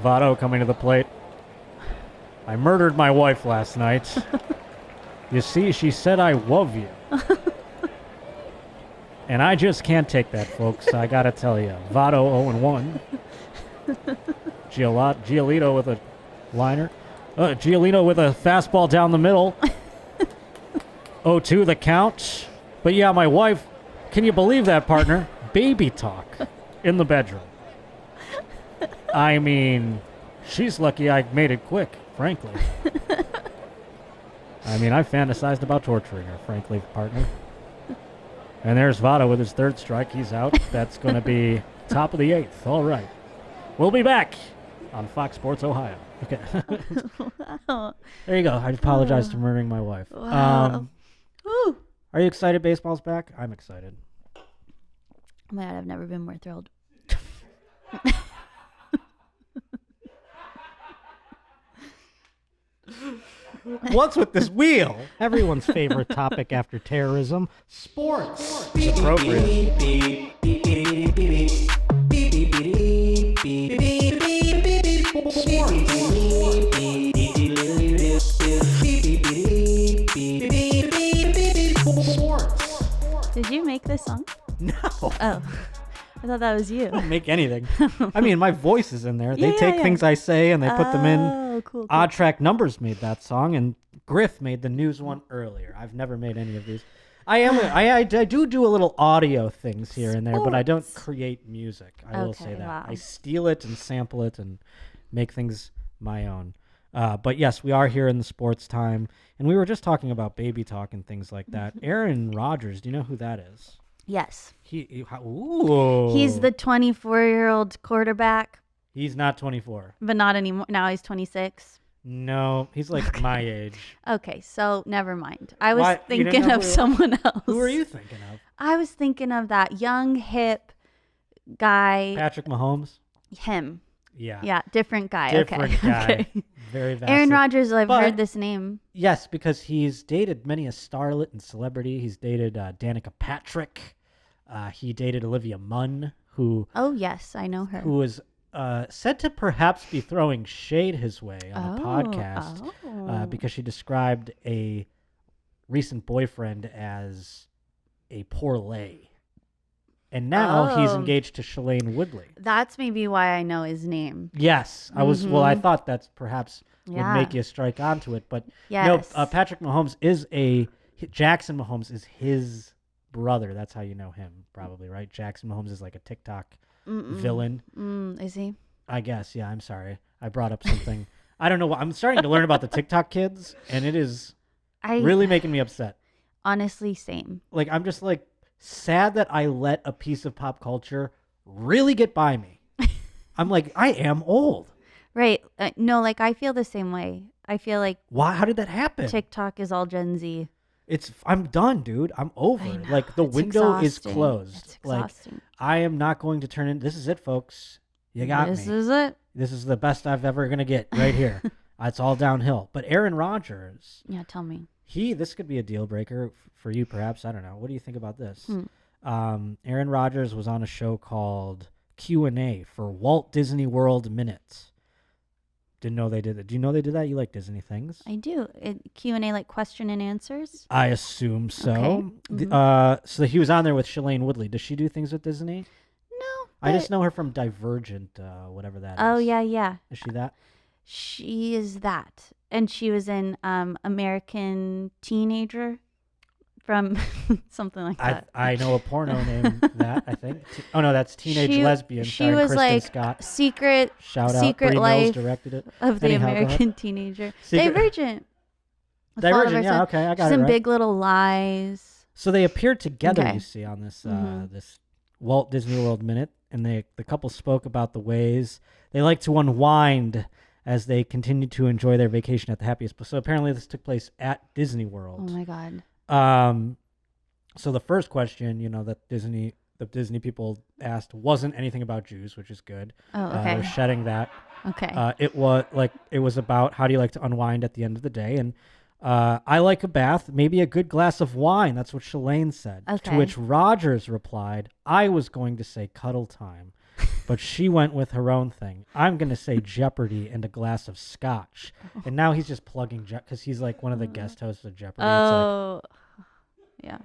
Votto coming to the plate. I murdered my wife last night. You see, she said I love you. And I just can't take that, folks. I gotta tell you, Votto 0-1. Giolito with a liner. Giolito with a fastball down the middle. 0-2 the count. But yeah, my wife, can you believe that, partner? Baby talk in the bedroom. I mean, she's lucky I made it quick, frankly. I mean, I fantasized about torturing her, frankly, partner. And there's Votto with his third strike. He's out. That's going to be top of the eighth. All right. We'll be back on Fox Sports Ohio. Okay. Wow. There you go. I apologize for murdering my wife. Wow. Are you excited baseball's back? I'm excited. Oh my God, I've never been more thrilled. What's with this wheel? Everyone's favorite topic after terrorism, sports. It's appropriate. Sports. Did you make this song? No. Oh, I thought that was you. I don't make anything. I mean, my voice is in there. They Yeah, take yeah. things I say and they put them in. Oh, cool. Odd Track Numbers made that song, and Griff made the news one earlier. I've never made any of these. I do a little audio things here and there, but I don't Sports. create music. I will say Okay, that. wow. I steal it and sample it and make things my own. But yes, we are here in the sports time, and we were just talking about baby talk and things like that. Aaron Rodgers, do you know who that is? Yes. Ooh. He's the 24-year-old quarterback, He's not 24. but not anymore. Now he's 26. No, he's like my age. Okay, so never mind. I was Why? You didn't thinking know of who he was? someone else. Who are you thinking of? I was thinking of that young, hip guy. Patrick Mahomes? Him. Yeah. Yeah, different guy. Different okay. guy. Okay. Very vastly. Aaron Rodgers, I've But- heard this name. Yes, because he's dated many a starlet and celebrity. He's dated Danica Patrick. He dated Olivia Munn, who Oh, yes, I know her. was said to perhaps be throwing shade his way on a podcast because she described a recent boyfriend as a poor lay. And now he's Oh. engaged to Shailene Woodley. That's maybe why I know his name. Yes, I Mm-hmm. thought that's perhaps Yeah. would make you strike onto it, but Yes. no. Patrick Mahomes Jackson Mahomes is his brother. That's how you know him, probably, right? Jackson Mahomes is like a TikTok villain, Is he? I guess. Yeah, I'm sorry, I brought up something. I don't know. I'm starting to learn about the TikTok kids, and it is really making me upset. Honestly, same. Like, I'm just like sad that I let a piece of pop culture really get by me. I'm like, I am old. Right. No, like I feel the same way. I feel like Why? How did that happen? TikTok is all Gen Z. I'm done, dude. I'm over. I know, Like the it's window is exhausting. closed. It's Like exhausting. I am not going to turn in. This is it, folks. You got This me. is it. This is the best I've ever gonna get right here. It's all downhill. But Aaron Rodgers, Yeah, tell me. this could be a deal breaker for you, perhaps. I don't know. What do you think about this? Hmm. Aaron Rodgers was on a show called Q&A for Walt Disney World Minutes. Didn't know they did that. Do you know they did that? You like Disney things? I do. Q&A, like question and answers? I assume so. Okay. So he was on there with Shailene Woodley. Does she do things with Disney? No. I just but- know her from Divergent, whatever that is. Oh, yeah, yeah. Is she that? She is that. And she was in American Teenager from something like that. I know a porno named that, I think. Oh, no, that's Teenage She- Lesbian she starring was Kristen like Scott. Secret Shout out. Secret Brie Life Mills directed it. of the Anyhow, go ahead. American Teenager. Secret- Divergent. With Oliver Divergent, yeah, Stone. okay, I got She's it in right. Big Little Lies. So they appeared together, Okay. you see, on this Mhm. this Walt Disney World Minute, and the couple spoke about the ways they like to unwind as they continue to enjoy their vacation at the happiest place. So apparently this took place at Disney Oh World. my God. So the first question, that the Disney people asked wasn't anything about Jews, which is good. Oh, They're okay. shedding that. Okay. It was about how do you like to unwind at the end of the day, and I like a bath, maybe a good glass of wine. That's what Shailene said. To Okay. which Rodgers replied, I was going to say cuddle time, but she went with her own thing. I'm going to say Jeopardy and a glass of scotch. And now he's just plugging because he's like one of the guest hosts of Jeopardy. It's like, Oh. Yeah.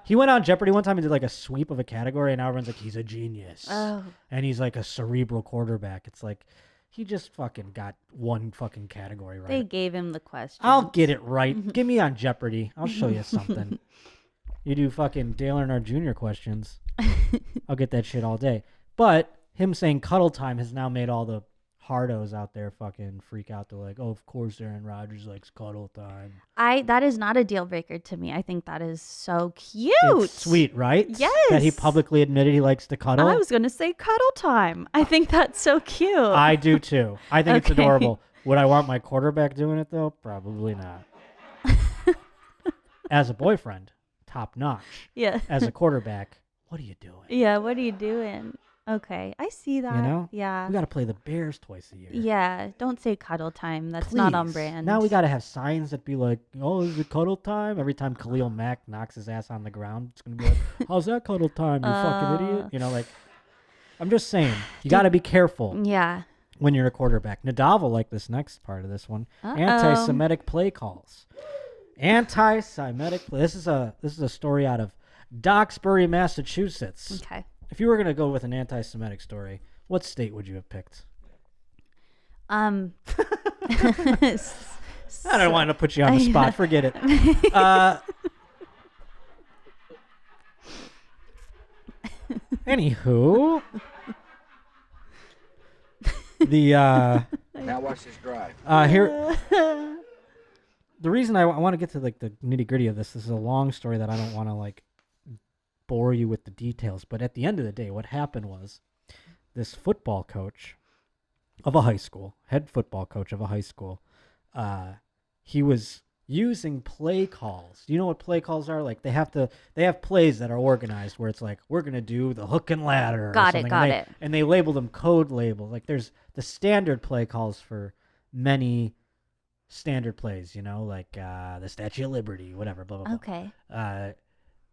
he went on Jeopardy one time and did like a sweep of a category, and now everyone's like, he's a genius. Oh. And he's like a cerebral quarterback. It's like, he just fucking got one fucking category right. They gave him the question. I'll get it right. Give me on Jeopardy. I'll show you something. You do fucking Dale Earnhardt Jr. questions. I'll get that shit all day. But him saying cuddle time has now made all the hardos out there fucking freak out. They're like, oh, of course Aaron Rodgers likes cuddle time. That is not a deal breaker to me. I think that is so cute. It's sweet, right? Yes. That he publicly admitted he likes to cuddle. I was going to say cuddle time. I think that's so cute. I do too. I think it's Okay. adorable. Would I want my quarterback doing it though? Probably not. As a boyfriend, top notch. Yeah. As a quarterback, what are you doing? Yeah, what are you doing? Okay, I see that. You know? Yeah. We got to play the Bears twice a year. Yeah, don't say cuddle time. That's not on Please. brand. Now we got to have signs that be like, oh, is it cuddle time? Every time Khalil Mack knocks his ass on the ground, it's going to be like, how's that cuddle time, you fucking idiot? You know, like, I'm just saying, you got to be careful Yeah. when you're a quarterback. Nadav will like this next part of this one. Anti-Semitic play calls. Anti-Semitic. This is a story out of Duxbury, Massachusetts. Okay. If you were going to go with an anti-Semitic story, what state would you have picked? I don't want to put you on the spot. Forget it. Anywho, the Now watch this drive. here. The reason I want to get to like the nitty gritty of this is a long story that I don't want to like bore you with the details. But at the end of the day, what happened was this football coach of a high school, head football coach of a high school, he was using play calls. You know what play calls are? Like they have plays that are organized where it's like, we're going to do the hook and ladder. Got it, got it. And they label them code labels. Like there's the standard play calls for many standard plays, you know, like the Statue of Liberty, whatever, blah, blah, blah. Okay.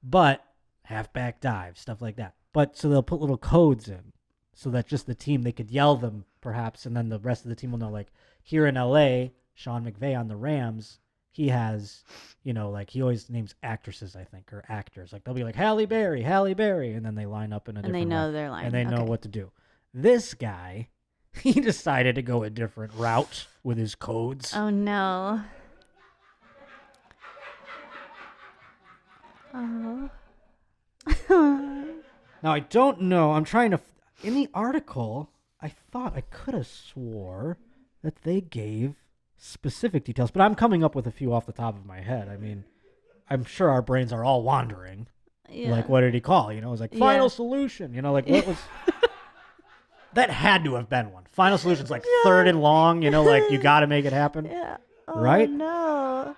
But halfback dive, stuff like that. But so they'll put little codes in so that just the team, they could yell them perhaps, and then the rest of the team will know, like here in LA, Sean McVay on the Rams, he has, you know, like he always names actresses, I think, or actors. Like they'll be like Halle Berry, and then they line up in a different And they know way, their line. and they know Okay. what to do. This guy, he decided to go a different route with his codes. Oh no. Oh. Now, I don't know. I'm trying to... In the article, I thought I could have swore that they gave specific details, but I'm coming up with a few off the top of my head. I mean, I'm sure our brains are all wandering. Yeah. Like, what did he call? You know, it was like, final solution. You know, like, what was... That had to have been one. Final solution's like third and long, you know, like, you got to make it happen. Yeah. Oh, Right? No.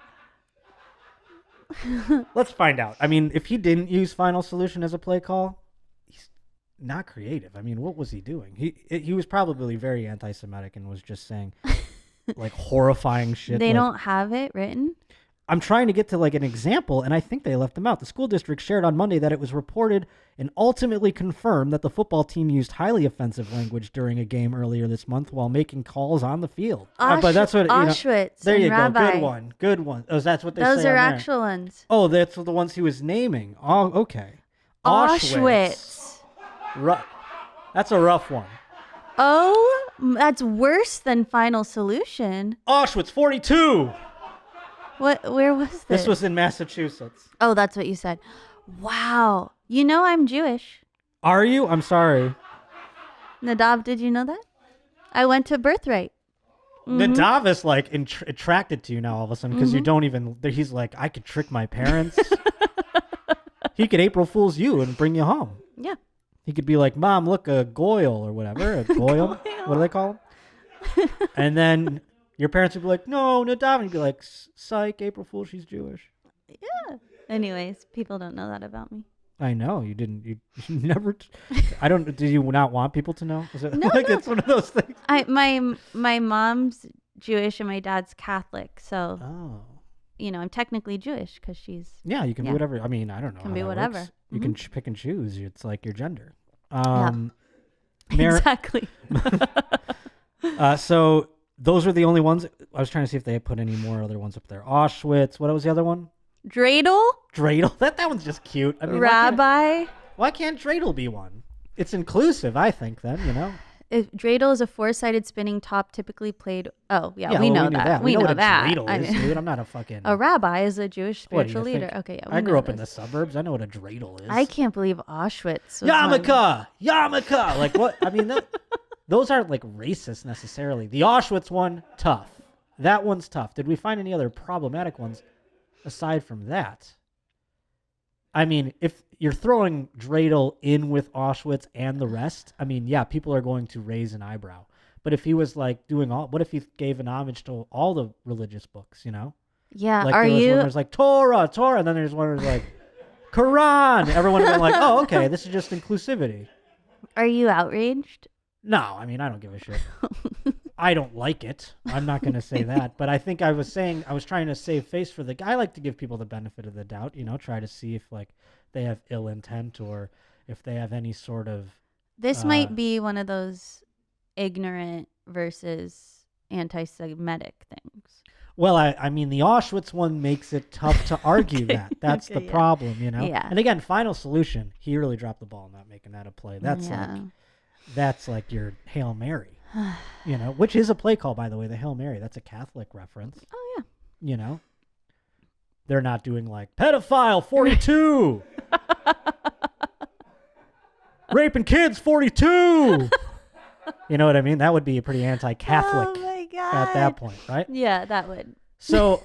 Let's find out. I mean, if he didn't use final solution as a play call, he's not creative. I mean, what was he doing? He was probably very anti-Semitic and was just saying like horrifying shit. They like, don't have it written? I'm trying to get to like an example, and I think they left them out. The school district shared on Monday that it was reported and ultimately confirmed that the football team used highly offensive language during a game earlier this month while making calls on the field. But that's what Auschwitz. There and you Rabbi. go. Good one. Oh, that's what they Those say are on there. actual ones. Oh, that's the ones he was naming. Oh, okay. Auschwitz. That's a rough one. Oh, that's worse than Final Solution. Auschwitz 42. Where was this? This was in Massachusetts. Oh, that's what you said. Wow. You know I'm Jewish. Are you? I'm sorry. Nadav, did you know that? I went to Birthright. Nadav is like attracted to you now all of a sudden because you don't even. He's like, I could trick my parents. He could April Fool's you and bring you home. Yeah. He could be like, Mom, look, a goyle or whatever. A goyle. What do they call him? And then your parents would be like, no, Nadav. And he'd be like, psych, April Fool, she's Jewish. Yeah. Anyways, people don't know that about me. I know you didn't. You never. I don't. Did you not want people to know? Is it No, like no. it's one of those things? My mom's Jewish and my dad's Catholic, so Oh. you know I'm technically Jewish because she's. Yeah, you can be Yeah. whatever. I mean, I don't know. Can how be that whatever. works. You can pick and choose. It's like your gender. Exactly. So those are the only ones. I was trying to see if they had put any more other ones up there. Auschwitz. What was the other one? Dreidel, Dreidel. That one's just cute. I mean, Rabbi. Why can't Dreidel be one? It's inclusive, I think. Then you know. If dreidel is a four-sided spinning top typically played. Oh, yeah, Yeah, we well, know knew that. We know what a that. dreidel I is, mean, dude. I'm not a fucking. a rabbi is a Jewish What do you spiritual leader. think? Okay, yeah. I we grew know up in the this. suburbs. I know what a dreidel is. I can't believe Auschwitz. was one- Yarmulke. Like what? I mean, those aren't like racist necessarily. The Auschwitz one, tough. That one's tough. Did we find any other problematic ones aside from that? I mean, if you're throwing dreidel in with Auschwitz and the rest, I mean, yeah, people are going to raise an eyebrow. But if he was like doing all, what if he gave an homage to all the religious books? You know, Yeah. like Are there was one you? where there's like Torah, and then there's one where there's like Quran. Everyone would be like, oh, okay, this is just inclusivity. Are you outraged? No, I mean, I don't give a shit. I don't like it. I'm not going to say that. But I think I was trying to save face for the guy. I like to give people the benefit of the doubt, try to see if like they have ill intent or if they have any sort of. This might be one of those ignorant versus anti-Semitic things. Well, I mean, the Auschwitz one makes it tough to argue that. That's the problem, Yeah. And again, final solution. He really dropped the ball not making that a play. That's like your Hail Mary. Which is a play call, by the way, the Hail Mary. That's a Catholic reference. Oh, yeah. They're not doing like pedophile 42, raping kids 42. You know what I mean? That would be a pretty anti-Catholic Oh, my God. at that point, right? Yeah, that would. So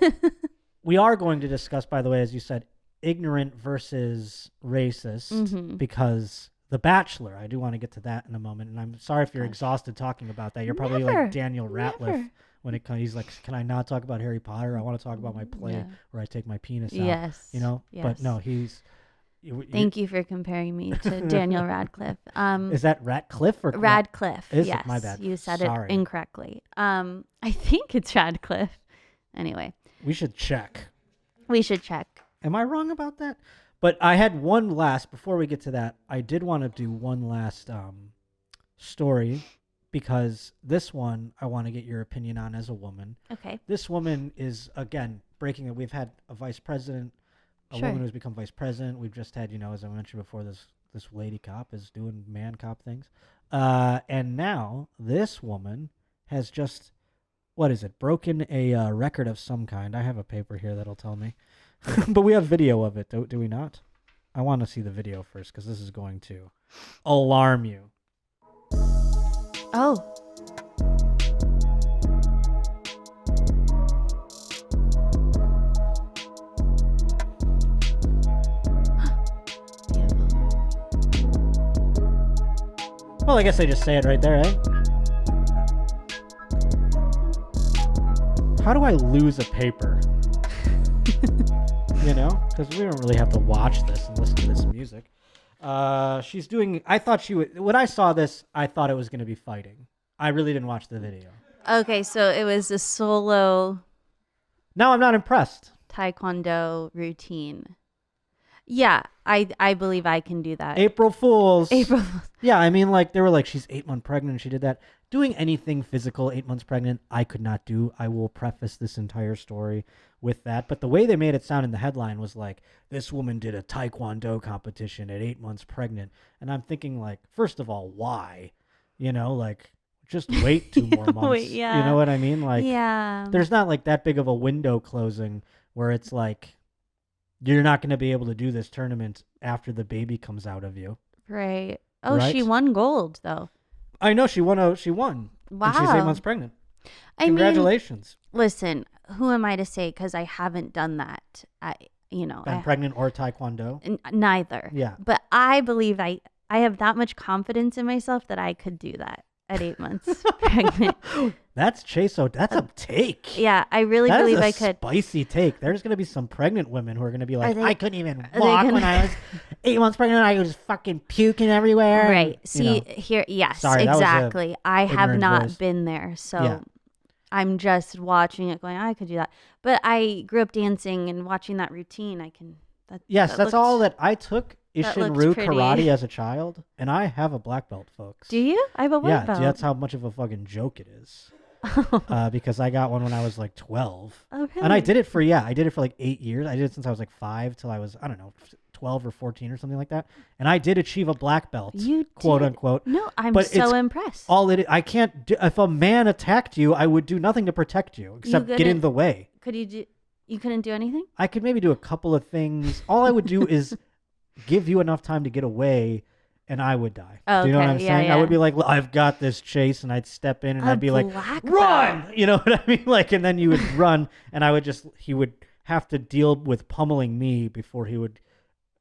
we are going to discuss, by the way, as you said, ignorant versus racist, because The Bachelor, I do want to get to that in a moment. And I'm sorry if you're exhausted talking about that. You're probably like Daniel Ratliff when it comes. He's like, can I not talk about Harry Potter? I want to talk about my play where I take my penis out. Yes. But no, he's. Thank you for comparing me to Daniel Radcliffe. Is that Ratcliffe or Radcliffe? Is yes, it? My bad. You said Sorry. it incorrectly. I think it's Radcliffe. Anyway, We should check. we should check. Am I wrong about that? But I had one last, before we get to that, I did want to do one last story because this one I want to get your opinion on as a woman. Okay. This woman is, again, breaking it. We've had a vice president, a Sure. woman who's become vice president. We've just had, as I mentioned before, this lady cop is doing man cop things. And now this woman has just, broken a record of some kind. I have a paper here that'll tell me. But we have video of it, do we not? I want to see the video first because this is going to alarm you. Oh. Well, I guess I just say it right there, eh? How do I lose a paper? Because we don't really have to watch this and listen to this music. She's doing, I thought she would, when I saw this, I thought it was going to be fighting. I really didn't watch the video. Okay, so it was a solo Now I'm not impressed. taekwondo routine. Yeah, I believe I can do that. April Fools. April Fools. Yeah, I mean, like, they were like, she's 8 months pregnant and she did that. Doing anything physical 8 months pregnant, I could not do. I will preface this entire story with that. But the way they made it sound in the headline was like, this woman did a taekwondo competition at 8 months pregnant. And I'm thinking, like, first of all, why? Just wait 2 more months. Wait, yeah. You know what I mean? Like, Yeah. there's not like that big of a window closing where it's like, you're not going to be able to do this tournament after the baby comes out of you. Right. Oh, Right? she won gold though. I know she won. She won. Wow. And she's 8 months pregnant. I mean, Congratulations. listen, who am I to say? Because I haven't done that. Been pregnant or taekwondo. Neither. Yeah. But I believe I have that much confidence in myself that I could do that at 8 months pregnant. That's Chaso. That's a take. Yeah, I really That is believe a I could. spicy take. There's going to be some pregnant women who are going to be like, they- I couldn't even they walk gonna- when I was 8 months pregnant. I was fucking puking everywhere. Right. You See, know. here, yes, Sorry, that was a exactly. I have ignorant not voice. been there. So Yeah. I'm just watching it going, I could do that. But I grew up dancing and watching that routine. I can. Yes, that that's looked- all that I took that looked Ishinru pretty. karate as a child, and I have a black belt, folks. Do you? I have a white Yeah, belt. that's how much of a fucking joke it is. Because I got one when I was like 12. Oh, really? And I did it for like 8 years. I did it since I was like 5 till I was, I don't know, 12 or 14 or something like that. And I did achieve a black belt, You quote did. unquote. No, I'm But so it's impressed. I can't do, if a man attacked you, I would do nothing to protect you except get in couldn't- the way. Could you do? You couldn't do anything? I could maybe do a couple of things. All I would do is give you enough time to get away and I would die. Oh, do you know what okay. I'm Yeah, saying? I yeah. would be like, I've got this, Chase, and I'd step in and A I'd be like, black run! belt. You know what I mean? Like, and then you would run and he would have to deal with pummeling me before he would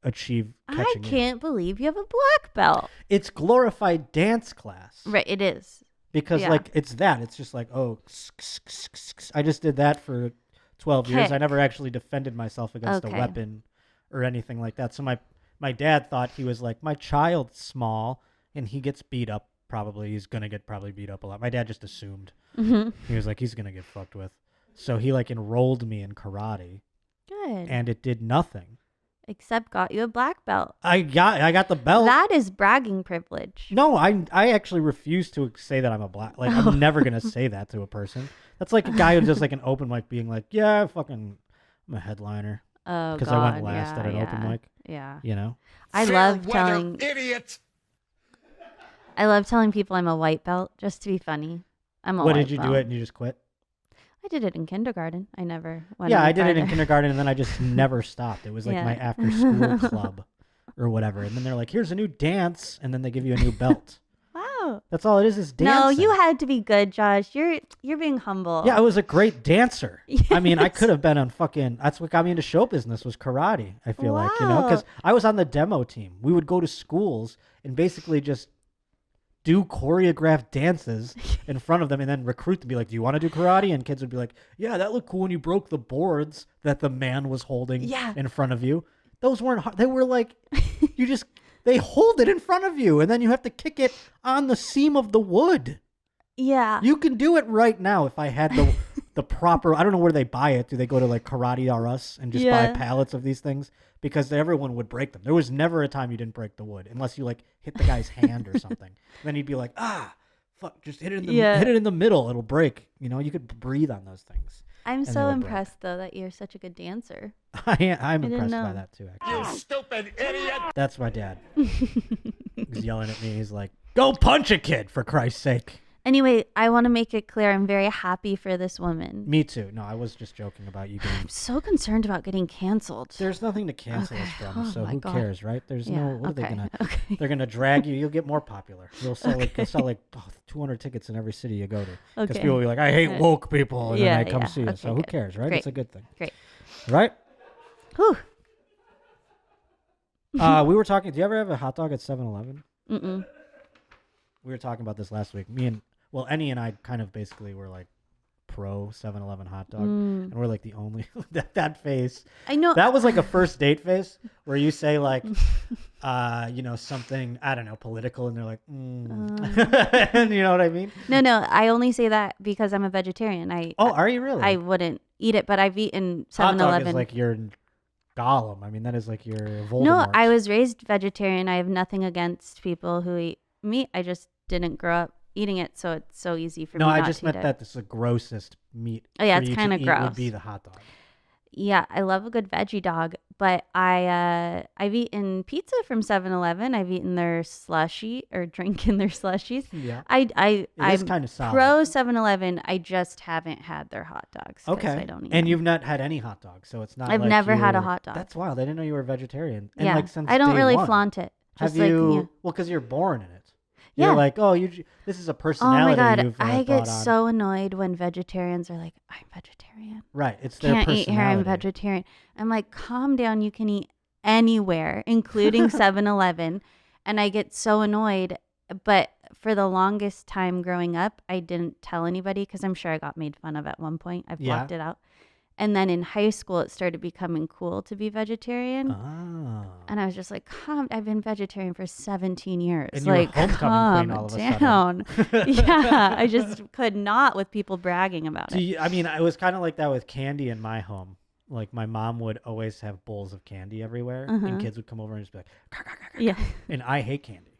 achieve I catching you. can't believe you have a black belt. It's glorified dance class. Right, it is. Because Yeah. like, it's just like, I just did that for 12 years. I Kick. never actually defended myself against a Okay. weapon or anything like that. So my dad thought he was like, my child's small and he gets beat up. Probably he's gonna get beat up a lot. My dad just assumed. He was like, he's gonna get fucked with. So he like enrolled me in karate, Good. and it did nothing. Except got you a black belt. I got the belt. That is bragging privilege. No, I actually refuse to say that I'm a black. Like I'm never gonna say that to a person. That's like a guy who's just like an open mic being like, yeah, I'm a headliner Oh, because God. I went last at an open mic. Yeah. You know. I love telling idiot. I love telling people I'm a white belt just to be funny. I'm a What white did you belt. do it and you just quit? I did it in kindergarten. I never went Yeah, any I did it in farther. kindergarten and then I just never stopped. It was like Yeah. my after school club or whatever. And then they're like, here's a new dance, and then they give you a new belt. Wow. That's all it is dancing. No, you had to be good, Josh. You're being humble. Yeah, I was a great dancer. I mean, I Yes. could have been on fucking. That's what got me into show business was karate. I feel like, because Wow. I was on the demo team. We would go to schools and basically just do choreographed dances in front of them and then recruit them. Be like, do you want to do karate? And kids would be like, yeah, that looked cool when you broke the boards that the man was holding Yeah. in front of you. Those weren't hard. They were like, they hold it in front of you and then you have to kick it on the seam of the wood. Yeah. You can do it right now if I had the proper. I don't know where they buy it. Do they go to like Karate R Us and just buy Yeah. pallets of these things? Because everyone would break them. There was never a time you didn't break the wood unless you like hit the guy's hand or something. Then he'd be like, fuck, just hit it in the middle. It'll break. You know, you could breathe on those things. I'm and they so would break. impressed though that you're such a good dancer. I'm didn't impressed by know. that too. Actually, You stupid idiot. that's my dad. He's yelling at me. He's like, "Go punch a kid for Christ's sake." Anyway, I want to make it clear I'm very happy for this woman. Me too. No, I was just joking about you getting. I'm so concerned about getting canceled. There's nothing to cancel us Okay. from, Oh so my who God. cares, right? There's Yeah, no. What are they okay, gonna? okay. They're gonna drag you. You'll get more popular. You'll sell like 200 tickets in every city you go to. Because Okay. people will be like, I hate woke people, and Yeah, then they come yeah. see us. Okay, So who good. cares, right? Great. It's a good thing, Great. right? Whew. We were talking. Do you ever have a hot dog at 7-Eleven? Mm-mm. We were talking about this last week. Annie and I kind of basically were like pro 7-Eleven hot dog, and we're like the only that face. I know. That was like a first date face where you say like, something, I don't know, political, and they're like, and you know what I mean? No. I only say that because I'm a vegetarian. Are you really? I wouldn't eat it, but I've eaten Hot dog 7-Eleven. is like your Gollum. I mean, that is like your Voldemort. No, I was raised vegetarian. I have nothing against people who eat meat. I just didn't grow up eating it, so it's so easy for me No, not I just to meant eat it. that this is the grossest meat. Oh, yeah, for it's you to kinda eat gross. Would be the hot dog. Yeah, I love a good veggie dog, but I've eaten pizza from 7-Eleven. I've eaten their slushy or drinking their slushies. Yeah. I'm kind of solid. pro 7-Eleven. I just haven't had their hot dogs. 'cause Okay. I don't eat And them. you've not had any hot dogs, so it's not. I've like never had a you're- hot dog. That's wild. I didn't know you were a vegetarian. And Yeah, like since I don't day really one. flaunt it. Have Just like, you? yeah. Well, because you're born in it. Yeah. You're like, this is a Oh personality. my God, You've, I brought get on. so annoyed when vegetarians are like, I'm vegetarian. Right. It's their Can't eat here, I'm personality. vegetarian. I'm like, calm down. You can eat anywhere, including 7-Eleven. And I get so annoyed. But for the longest time growing up, I didn't tell anybody because I'm sure I got made fun of at one point. I Yeah. blocked it out. And then in high school, it started becoming cool to be vegetarian. Ah. And I was just like, I've been vegetarian for 17 years. And you're a like, homecoming calm queen all of a down. Yeah, I just could not with people bragging about it. I mean, it was kind of like that with candy in my home. Like my mom would always have bowls of candy everywhere, and kids would come over and just be like, "Caw, caw, caw, caw, caw." Yeah. And I hate candy.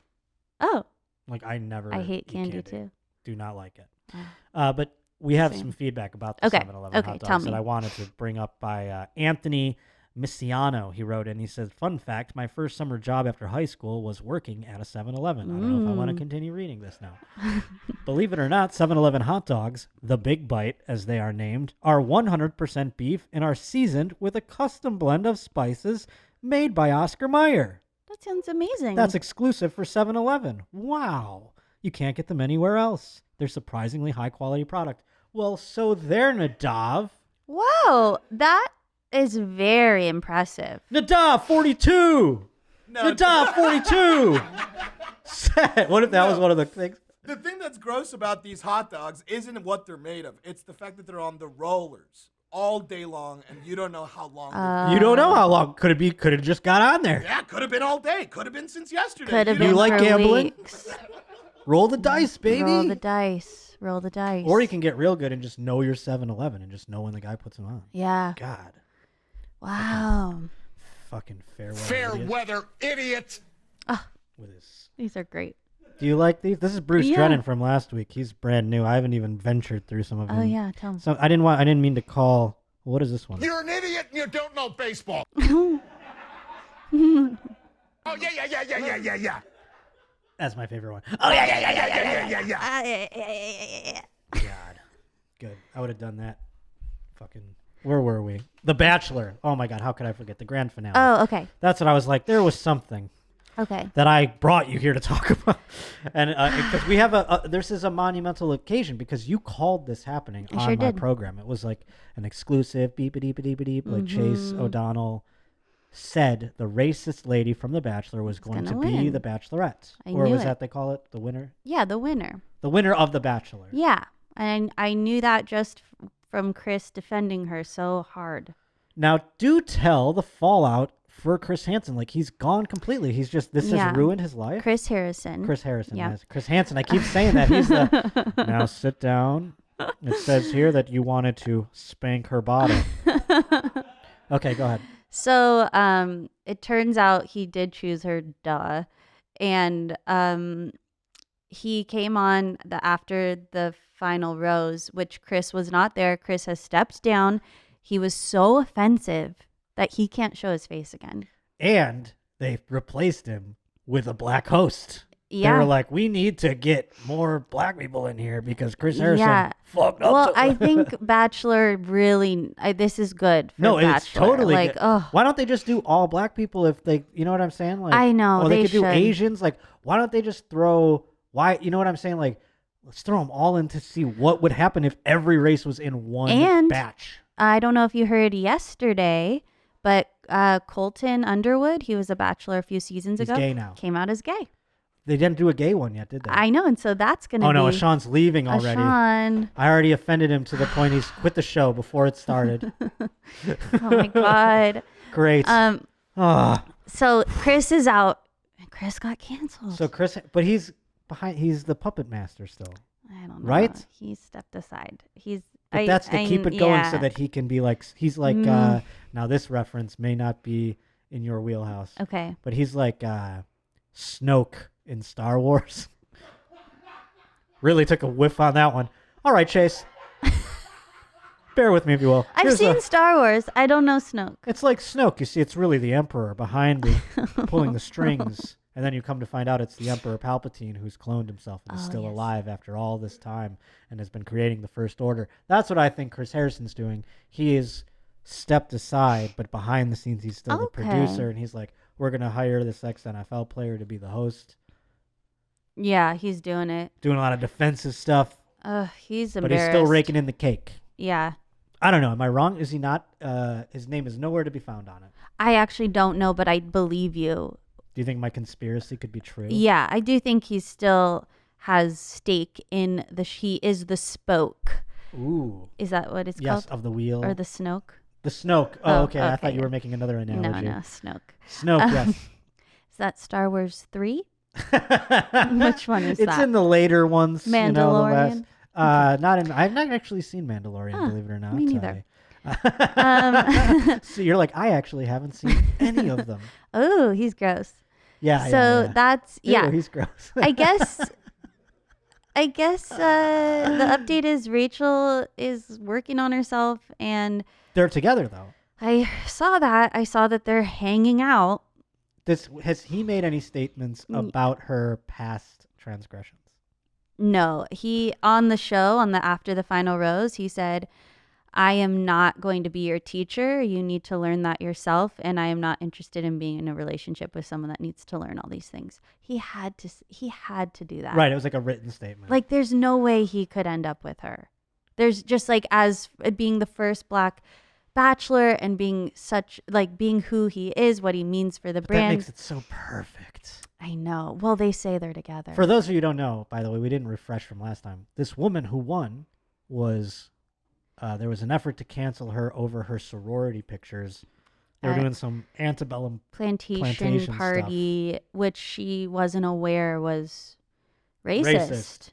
Oh, Like I never. I hate eat candy too. Do not like it. Oh. But we have Same. some feedback about the Okay. 7-Eleven Okay, hot tell dogs that me. I wanted to bring up by Anthony Missiano. He wrote in, he says, fun fact, my first summer job after high school was working at a 7-Eleven. I don't know if I want to continue reading this now. Believe it or not, 7-Eleven hot dogs, the Big Bite as they are named, are 100% beef and are seasoned with a custom blend of spices made by Oscar Mayer. That sounds amazing. That's exclusive for 7-Eleven. Wow. You can't get them anywhere else. They're surprisingly high-quality product. Well, so there, Nadav. Wow, that is very impressive. Nadav, 42! No, Nadav, 42! What if that was one of the things? the thing that's gross about these hot dogs isn't what they're made of. It's the fact that they're on the rollers. all day long, and you don't know how long. You don't know how long. Could have just got on there. Yeah, could have been all day. Could have been since yesterday. Could have You been You like for gambling? weeks. Roll the dice, baby. Roll the dice. Roll the dice. Or you can get real good and just know your 7-Eleven and just know when the guy puts them on. Yeah. God. Wow. Fucking fair weather idiot. with his. These are great. Do you like these? This is Bruce Yeah. Drennan from last week. He's brand new. I haven't even ventured through some of them. Oh yeah, tell me. So I didn't mean to call. What is this one? You're an idiot and you don't know baseball. Oh, yeah. That's my favorite one. Oh yeah. Yeah. God. Good. I would have done that. Fucking. Where were we? The Bachelor. Oh my God. How could I forget the grand finale? Oh, okay. That's what I was like. There was something Okay. that I brought you here to talk about, and because we have this is a monumental occasion because you called this happening I on sure my did. program. It was like an exclusive beep beep beep beep. Like Chase O'Donnell said, the racist lady from The Bachelor was going to gonna be win. the Bachelorette, I or knew was it. that they call it the winner? Yeah, the winner. The winner of The Bachelor. Yeah, and I knew that just from Chris defending her so hard. Now, do tell the fallout for Chris Hansen. Like, he's gone completely. He's just, this Yeah. has ruined his life. Chris Harrison. Chris Harrison. Yeah. Yes. Chris Hansen. I keep saying that. He's the, now sit down. It says here that you wanted to spank her bottom. Okay, go ahead. So it turns out he did choose her, duh. And he came on after the final rose, which Chris was not there. Chris has stepped down. He was so offensive that he can't show his face again. And they replaced him with a black host. Yeah. They were like, we need to get more black people in here because Chris Harrison Yeah. fucked up. Well, so- I think Bachelor really, this is good for no, Bachelor. it's totally like, good. oh, Why don't they just do all black people if they, you know what I'm saying? Like, I know, Or they they could do should. Asians. Like, why don't they just throw, you know what I'm saying? Like, let's throw them all in to see what would happen if every race was in one And- batch. I don't know if you heard yesterday, but Colton Underwood, he was a Bachelor a few seasons He's ago. gay now. Came out as gay. They didn't do a gay one yet, did they? I know, and so that's gonna oh be. no, Sean's leaving already. Ashawn. I already offended him to the point he's quit the show before it started. Oh my god. Great. Ah. So Chris is out. And Chris got canceled. So Chris, but he's behind. He's the puppet master still. I don't know. Right? He stepped aside. He's. But that's to keep it going so yeah. that he can be like. He's like. Now this reference may not be in your wheelhouse. Okay. But he's like Snoke in Star Wars. Really took a whiff on that one. All right, Chase. Bear with me if you will. I've Here's seen Star Wars. I don't know Snoke. It's like Snoke. You see, it's really the Emperor behind me pulling the strings. And then you come to find out it's the Emperor Palpatine who's cloned himself and is still yes. alive after all this time and has been creating the First Order. That's what I think Chris Harrison's doing. He is stepped aside, but behind the scenes he's still the Okay. producer. And he's like, we're going to hire this ex-NFL player to be the host. Yeah, he's doing it. Doing a lot of defensive stuff, He's but embarrassed. he's still raking in the cake. Yeah. I don't know. Am I wrong? Is he not? His name is nowhere to be found on it. I actually don't know, but I believe you. Do you think my conspiracy could be true? Yeah, I do think he still has stake in he is the spoke. Ooh. Is that what it's Yes, called? of the wheel. Or the Snoke? The Snoke. Oh, Oh, okay. I thought okay, you were yeah. making another analogy. No, Snoke. Snoke, yes. Is that Star Wars 3? Which one is it's that? in the later ones. You know, the Mandalorian? last, not in. I've not actually seen Mandalorian, Huh, believe it or not. me neither. So you're like, I actually haven't seen any of them. Oh, he's gross. Yeah. So yeah. that's, yeah. Ew, he's gross. I guess the update is Rachel is working on herself, and They're together though. I saw that they're hanging out. Has he made any statements about her past transgressions? No, he on the show on the After the Final Rose, he said, I am not going to be your teacher. You need to learn that yourself, and I am not interested in being in a relationship with someone that needs to learn all these things. He had to do that. Right. It was like a written statement. Like, there's no way he could end up with her. There's just like, as being the first Black Bachelor and being who he is, what he means for the But brand. that makes it so perfect. I know. Well, they say they're together. For those of you who don't know, by the way, we didn't refresh from last time. This woman who won was there was an effort to cancel her over her sorority pictures. They were doing some antebellum plantation party, which she wasn't aware was racist.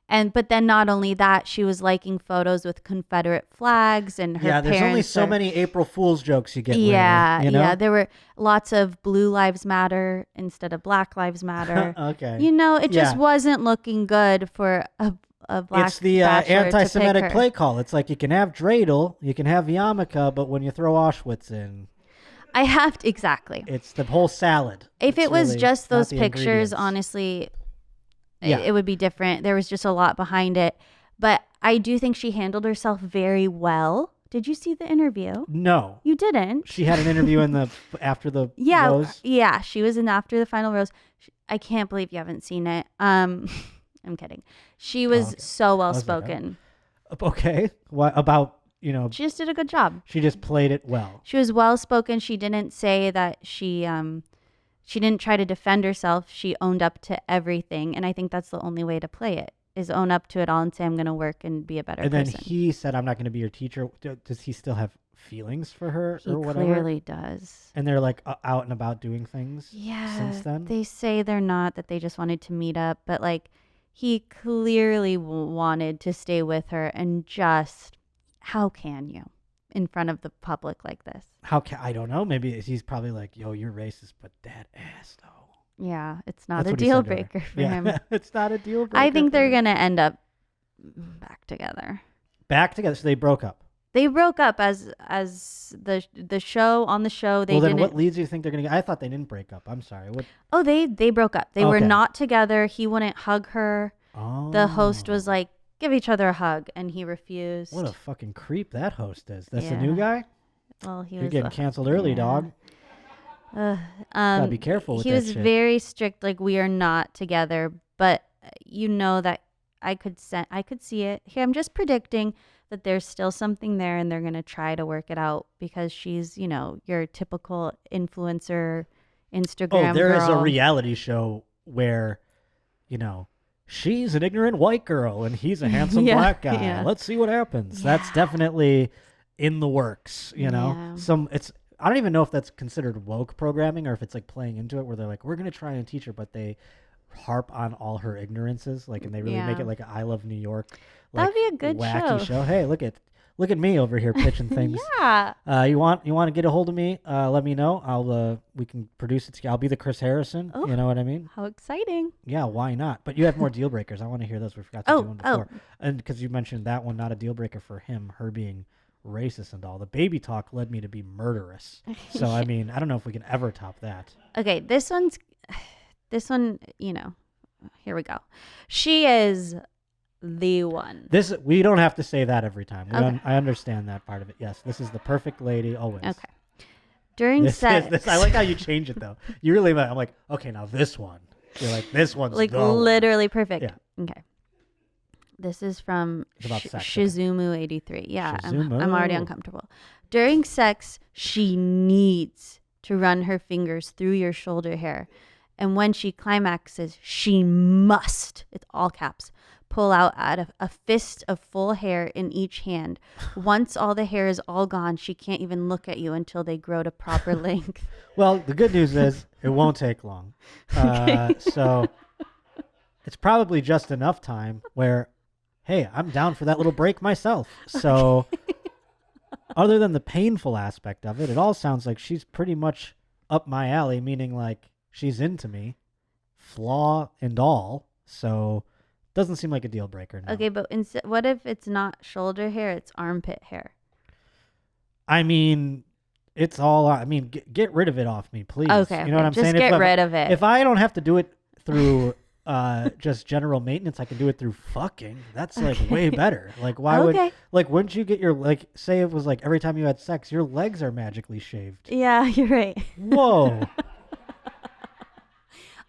But then not only that, she was liking photos with Confederate flags, and her parents. There's only so many April Fool's jokes you get. Yeah, later, you know? yeah. There were lots of Blue Lives Matter instead of Black Lives Matter. Okay. It just wasn't looking good for a black. It's the bachelor anti-Semitic to pick her. play call. It's like you can have dreidel, you can have yarmulke, but when you throw Auschwitz in, I have to exactly. it's the whole salad. If It's it was really just not those the pictures, ingredients. honestly, Yeah. it would be different. There was just a lot behind it. But I do think she handled herself very well. Did you see the interview? No. You didn't. She had an interview after the Yeah, rose. yeah. She was in after the final rose. I can't believe you haven't seen it. I'm kidding. She was okay. so well I was like, spoken. Okay. What about, She just did a good job. she just played it well. She was well spoken. She didn't say that she didn't try to defend herself. She owned up to everything, and I think that's the only way to play it. Is own up to it all and say, I'm going to work and be a better And then person. he said, I'm not going to be your teacher. Does he still have feelings for her He or whatever? clearly does. And they're like out and about doing things Yeah. since then? They say they're not, that they just wanted to meet up. But like, he clearly wanted to stay with her, and just, how can you in front of the public like this? I don't know. Maybe he's probably like, yo, you're racist, but that ass, though. Yeah, it's not That's a what he said deal to her. breaker for Yeah. him. It's not a deal breaker. I think for they're him. going to end up back together. Back together. So they broke up. They broke up as the show on the show. They Well, then didn't. what leads you to think they're going to I thought they didn't break up. I'm sorry. What? Oh, they broke up. They were Okay. not together. He wouldn't hug her. Oh. The host was like, give each other a hug, and he refused. What a fucking creep that host is. That's the Yeah. new guy? Well, he You're was getting canceled early, yeah. dog. Gotta be careful with he that was shit. very strict, like, we are not together, but that I could see it. Here, I'm just predicting that there's still something there, and they're going to try to work it out, because she's, your typical influencer Instagram There is a girl. reality show where, she's an ignorant white girl and he's a handsome Yeah, black guy. yeah. Let's see what happens. That's definitely in the works, Yeah. I don't even know if that's considered woke programming or if it's like playing into it where they're like, we're going to try and teach her, but they harp on all her ignorances, like, and they really make Yeah. it like a I Love New York, That'd be a good wacky show. Hey, look at me over here pitching things. Yeah. You want to get a hold of me? Let me know. We can produce it together. I'll be the Chris Harrison. Oh. You know what I mean? How exciting. Yeah, why not? But you have more deal breakers. I want to hear those. We forgot to do one before. And because you mentioned that one, not a deal breaker for him, her being racist and all. The baby talk led me to be murderous. So, I mean, I don't know if we can ever top that. Okay, this one, here we go. She is the one. We don't have to say that every time. Okay. I understand that part of it. Yes, this is the perfect lady always. Okay. During sex. I like how you change it, though. You really, I'm like, okay, now this one. You're like, this one's like the one. literally perfect. Yeah. Okay. This is from It's about sex, okay. Shizumu 83. Yeah, I'm already Shizumu. uncomfortable. During sex, she needs to run her fingers through your shoulder hair. And when she climaxes, she must, it's all caps, pull out a fist of full hair in each hand. Once all the hair is all gone, she can't even look at you until they grow to proper length. Well, the good news is it won't take long. So it's probably just enough time where, hey, I'm down for that little break myself. So other than the painful aspect of it, it all sounds like she's pretty much up my alley, meaning like she's into me, flaw and all. So doesn't seem like a deal breaker. No. Okay, but what if it's not shoulder hair, it's armpit hair? I mean, it's all. I mean, get rid of it off me, please. Okay, you know what I'm just saying? get rid of it. If I don't have to do it through just general maintenance, I can do it through fucking. That's like way better. Like, why wouldn't you get your, say it was like every time you had sex, your legs are magically shaved? Yeah, you're right. Whoa.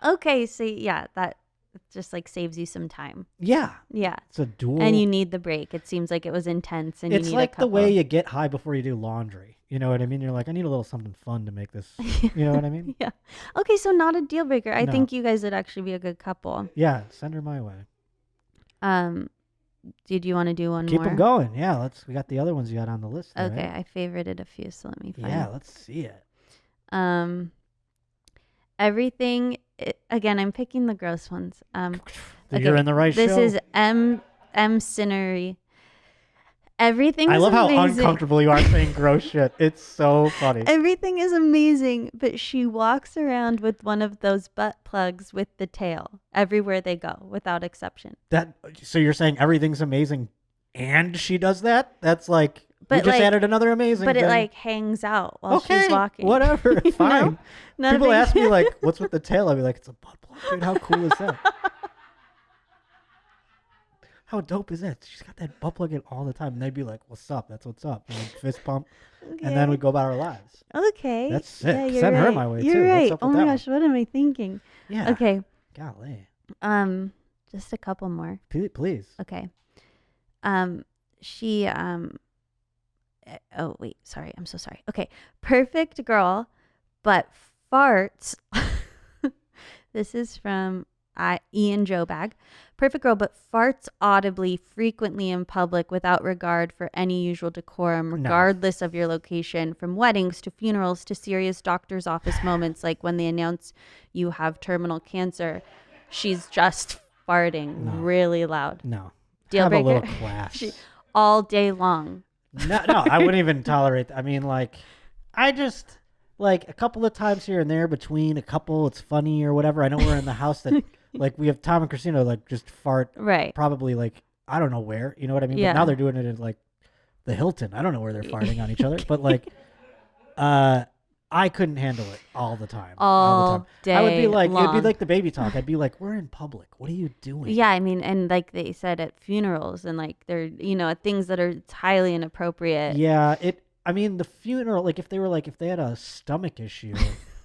Okay, so yeah, that just like saves you some time. Yeah. Yeah. It's a dual. And you need the break. It seems like it was intense, and It's you need like a couple. the way you get high before you do laundry. You know what I mean? You're like, I need a little something fun to make this. You know what I mean? Yeah. Okay, so not a deal breaker. I No. think you guys would actually be a good couple. Yeah. Send her my way. Did you want to do one Keep more? them going. Yeah, we got the other ones you got on the list. There, Okay, right? I favorited a few, so let me find. Yeah, let's see it. Everything. Again, I'm picking the gross ones. You're in the right This show. is M. Cinnery. Everything. I is love how amazing. uncomfortable you are saying gross shit. It's so funny. Everything is amazing, but she walks around with one of those butt plugs with the tail everywhere they go, without exception. So you're saying everything's amazing, and she does that? That's like But we just like- added another amazing. But it thing. like hangs out while Okay, she's walking. whatever, You fine. know? Not a People big- ask me like, "What's with the tail?" I'd be like, "It's a butt plug." Dude, how cool is that? How dope is that? She's got that butt plug in all the time, and they'd be like, "What's up?" That's what's up. And we'd fist pump, and then we'd go about our lives. Okay. That's sick. Yeah, you're Send her right. my way, You're too. What's right. up Oh with my that gosh, what am I thinking? Yeah. Okay. Golly. Just a couple more. Please. Okay. She oh wait, sorry. I'm so sorry. Okay. Perfect girl, but farts. This is from Ian Jobag. Perfect girl, but farts audibly frequently in public without regard for any usual decorum, regardless of your location, from weddings to funerals to serious doctor's office moments like when they announce you have terminal cancer. She's just farting really loud. No. Deal Have breaker? a little class. All day long. No, I wouldn't even tolerate that. I mean, like, I just, like, a couple of times here and there between a couple, it's funny or whatever. I know we're in the house that, like, we have Tom and Christina, like, just fart Right. probably, like, I don't know where. You know what I mean? Yeah. But now they're doing it in, like, the Hilton. I don't know where they're farting on each other. But, like, I couldn't handle it all the time. All day I would be like, it'd be long. like the baby talk. I'd be like, we're in public. What are you doing? Yeah, I mean, and like they said at funerals and like they're, at things that are highly inappropriate. Yeah, I mean, the funeral, like if they had a stomach issue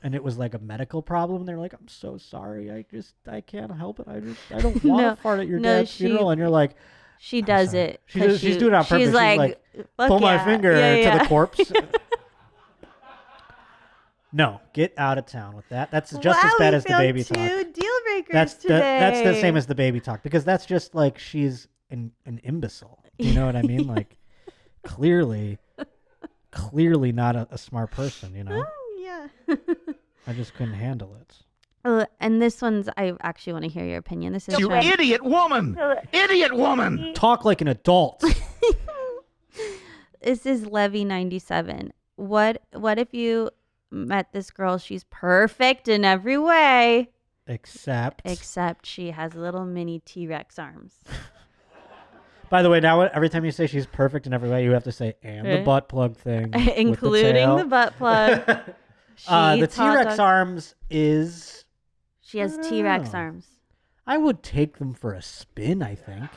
and it was like a medical problem, they're like, I'm so sorry. I can't help it. I don't want No, to fart at your no, dad's funeral. And you're like, She does sorry. it. She's 'cause doing it on purpose. She's She's like, "Fuck pull my yeah." finger Yeah, to yeah. the corpse. No, get out of town with that. That's just as Wow, bad we as the found baby two talk. deal breakers That's today. that's the same as the baby talk because that's just like she's an imbecile. Do you know what I mean? Like clearly not a smart person. You know, Yeah. I just couldn't handle it. And this one's, I actually want to hear your opinion. This is You from, idiot woman! Idiot woman! Talk like an adult. This is Levy97. What if you met this girl? She's perfect in every way, except she has little mini T-Rex arms. By the way, now every time you say she's perfect in every way, you have to say and the butt plug thing, Including the butt plug. She the eats hot T-Rex dogs. arms is. She has I don't T-Rex know. arms. I would take them for a spin. I think.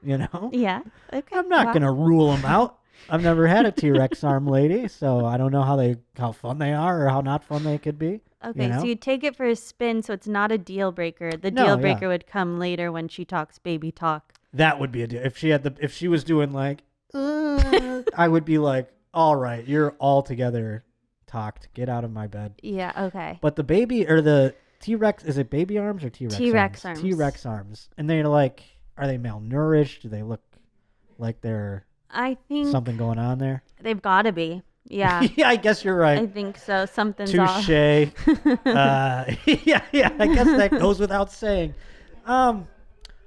You know. Yeah. Okay. I'm not wow. gonna rule them out. I've never had a T-Rex arm lady, so I don't know how fun they are or how not fun they could be. Okay, you know? so you take it for a spin, so it's not a deal breaker. The No, deal yeah. breaker would come later when she talks baby talk. That would be a deal. If she was doing like, I would be like, all right, you're all together talked. Get out of my bed. Yeah. Okay. But the baby or the T-Rex, is it baby arms or T-Rex T-Rex arms. T-Rex arms. And they're like, are they malnourished? Do they look like they're I think something going on there? they've got to be. Yeah. Yeah, I guess you're I right. think so. Something's off. Touche. Yeah, I guess that goes without saying.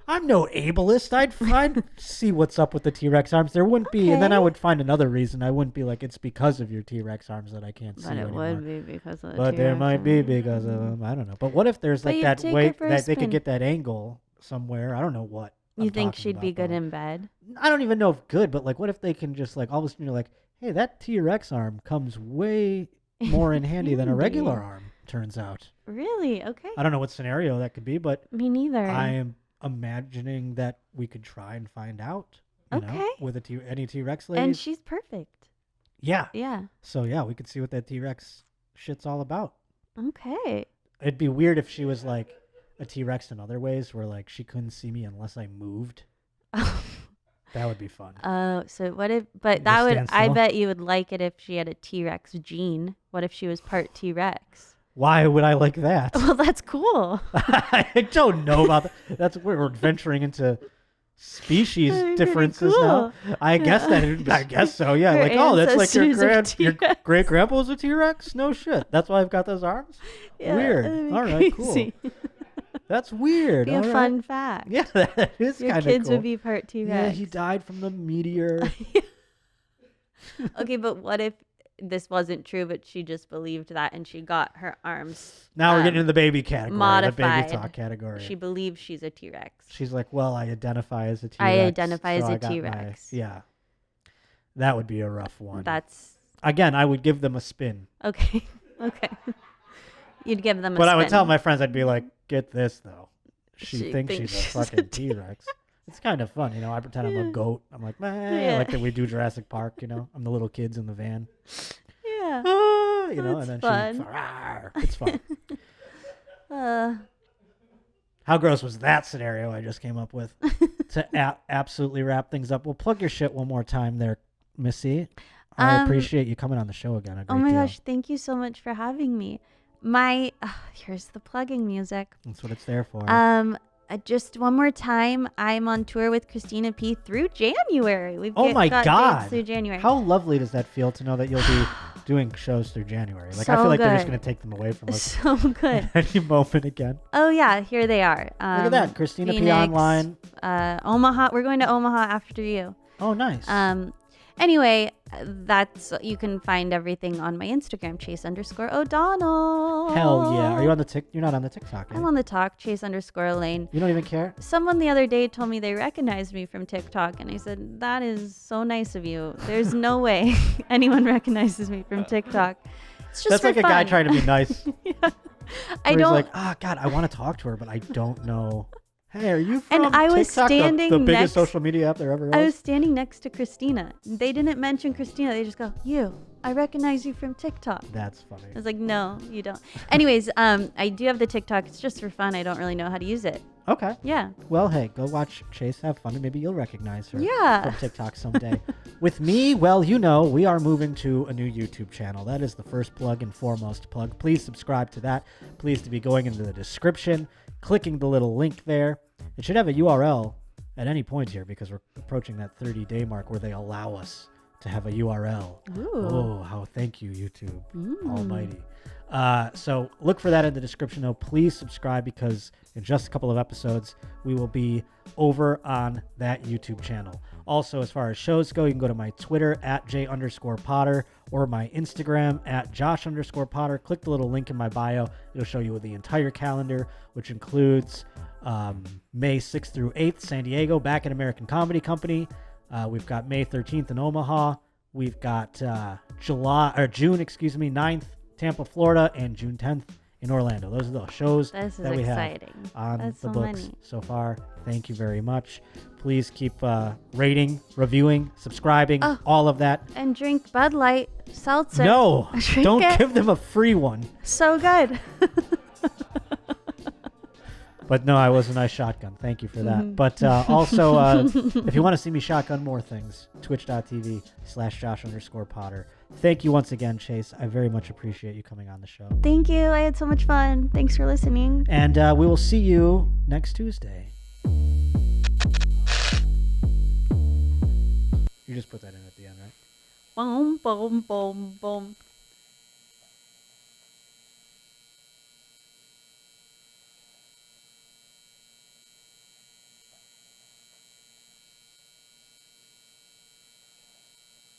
I'm no ableist. I'd see what's up with the T-Rex arms. There wouldn't be, and then I Okay. would find another reason. I wouldn't be like, it's because of your T-Rex arms that I can't see But it anymore. would be because of the But there T-Rex might be arms. because of them. I don't know. But what if there's But like you that take way her for a that they spin. could get that angle somewhere? I don't know what. You I'm think talking she'd be about, good though. in bed? I don't even know if good, but like, what if they can just like all of a sudden you're like, hey, that T-Rex arm comes way more in handy than a regular Handy. arm. Turns out. Really? Okay. I don't know what scenario that could be, but Me neither. I am imagining that we could try and find out. You know, Okay. with any T-Rex ladies. And she's perfect. Yeah. Yeah. So yeah, we could see what that T-Rex shit's all about. Okay. It'd be weird if she was like a T-Rex in other ways, where like she couldn't see me unless I moved. That would be fun. Oh, so what if? But Just that would. stand I still? bet you would like it if she had a T-Rex gene. What if she was part T-Rex? Why would I like that? Well, that's cool. I don't know about that. That's where we're venturing into species That'd be pretty differences now. I guess so. Yeah, Her like that's like your ancestors are your T-Rex. great grandpa was a T-Rex. No shit. That's why I've got those arms. Yeah, Weird. that'd be All right, crazy. cool. That's weird. Be a All right. fun fact. Yeah, that is Your kind of kids cool. would be part T-Rex. Yeah, he died from the meteor. Okay, but what if this wasn't true, but she just believed that and she got her arms Now we're getting into the baby category, the modified. baby talk category. She believes she's a T-Rex. She's like, well, I identify as a T-Rex. I identify so as a I got my-" T-Rex. Yeah. That would be a rough one. That's Again, I would give them a spin. okay. Okay. You'd give them a But spin. I would tell my friends, I'd be like, get this, though. She She thinks thinks she's a she's a fucking T-Rex. It's kind of fun, I pretend I'm a goat. I'm like, Yeah. like that we do Jurassic Park, I'm the little kids in the van. Yeah. Ah, and That's then fun. she, "Rawr." It's fun. Uh, How gross was that scenario I just came up with? To absolutely wrap things up, we'll plug your shit one more time there, Missy. I appreciate you coming on the show again. A great oh my deal. gosh, thank you so much for having me. Here's the plugging music. That's what it's there for. Just one more time, I'm on tour with Christina P through January. We've Oh my got God. dates through January. How lovely does that feel to know that you'll be doing shows through January? Like, I So feel like they're just good. going to take them away from us So good. at any moment again. Oh yeah, here they are. Look at that. Christina P. Phoenix, online. Omaha. We're going to Omaha after you. Oh, nice. Anyway, you can find everything on my Instagram, Chase_O'Donnell. Hell yeah. Are you on the You're not on the TikTok, I'm right? on the talk, Chase_Elaine. You don't even care? Someone the other day told me they recognized me from TikTok, and I said, that is so nice of you. There's no way anyone recognizes me from TikTok. It's just That's for like a guy fun. trying to be nice. Yeah. Where I he's don't. like, God, I want to talk to her, but I don't know. Hey, are you from And I was TikTok, standing the biggest next- social media app there ever I was? was standing next to Christina. They didn't mention Christina. They just go, I recognize you from TikTok. That's funny. I was like, no, you don't. Anyways, I do have the TikTok. It's just for fun. I don't really know how to use it. Okay. Yeah. Well, hey, go watch Chase have fun, and maybe you'll recognize her Yeah. from TikTok someday. With me, well, we are moving to a new YouTube channel. That is the first plug and foremost plug. Please subscribe to that. Please to be going into the description, clicking the little link there. It should have a URL at any point here because we're approaching that 30-day mark where they allow us to have a URL. Ooh. Oh, how thank you, YouTube Almighty. So look for that in the description, though. Please subscribe because in just a couple of episodes, we will be over on that YouTube channel. Also, as far as shows go, you can go to my Twitter at J_Potter or my Instagram at Josh_Potter. Click the little link in my bio. It'll show you the entire calendar, which includes May 6th through 8th, San Diego, back at American Comedy Company. We've got May 13th in Omaha. We've got June 9th, Tampa, Florida, and June 10th in Orlando. Those are the shows This is that we exciting. have on That's the so books many. so far. Thank you very much. Please keep rating, reviewing, subscribing, all of that. And drink Bud Light seltzer. No, Drink don't it. give them a free one. So good. But no, I was a nice shotgun. Thank you for that. But also, if you want to see me shotgun more things, twitch.tv/Josh_Potter. Thank you once again, Chase. I very much appreciate you coming on the show. Thank you. I had so much fun. Thanks for listening. And we will see you next Tuesday. You just put that in at the end, right? Boom, boom, boom, boom.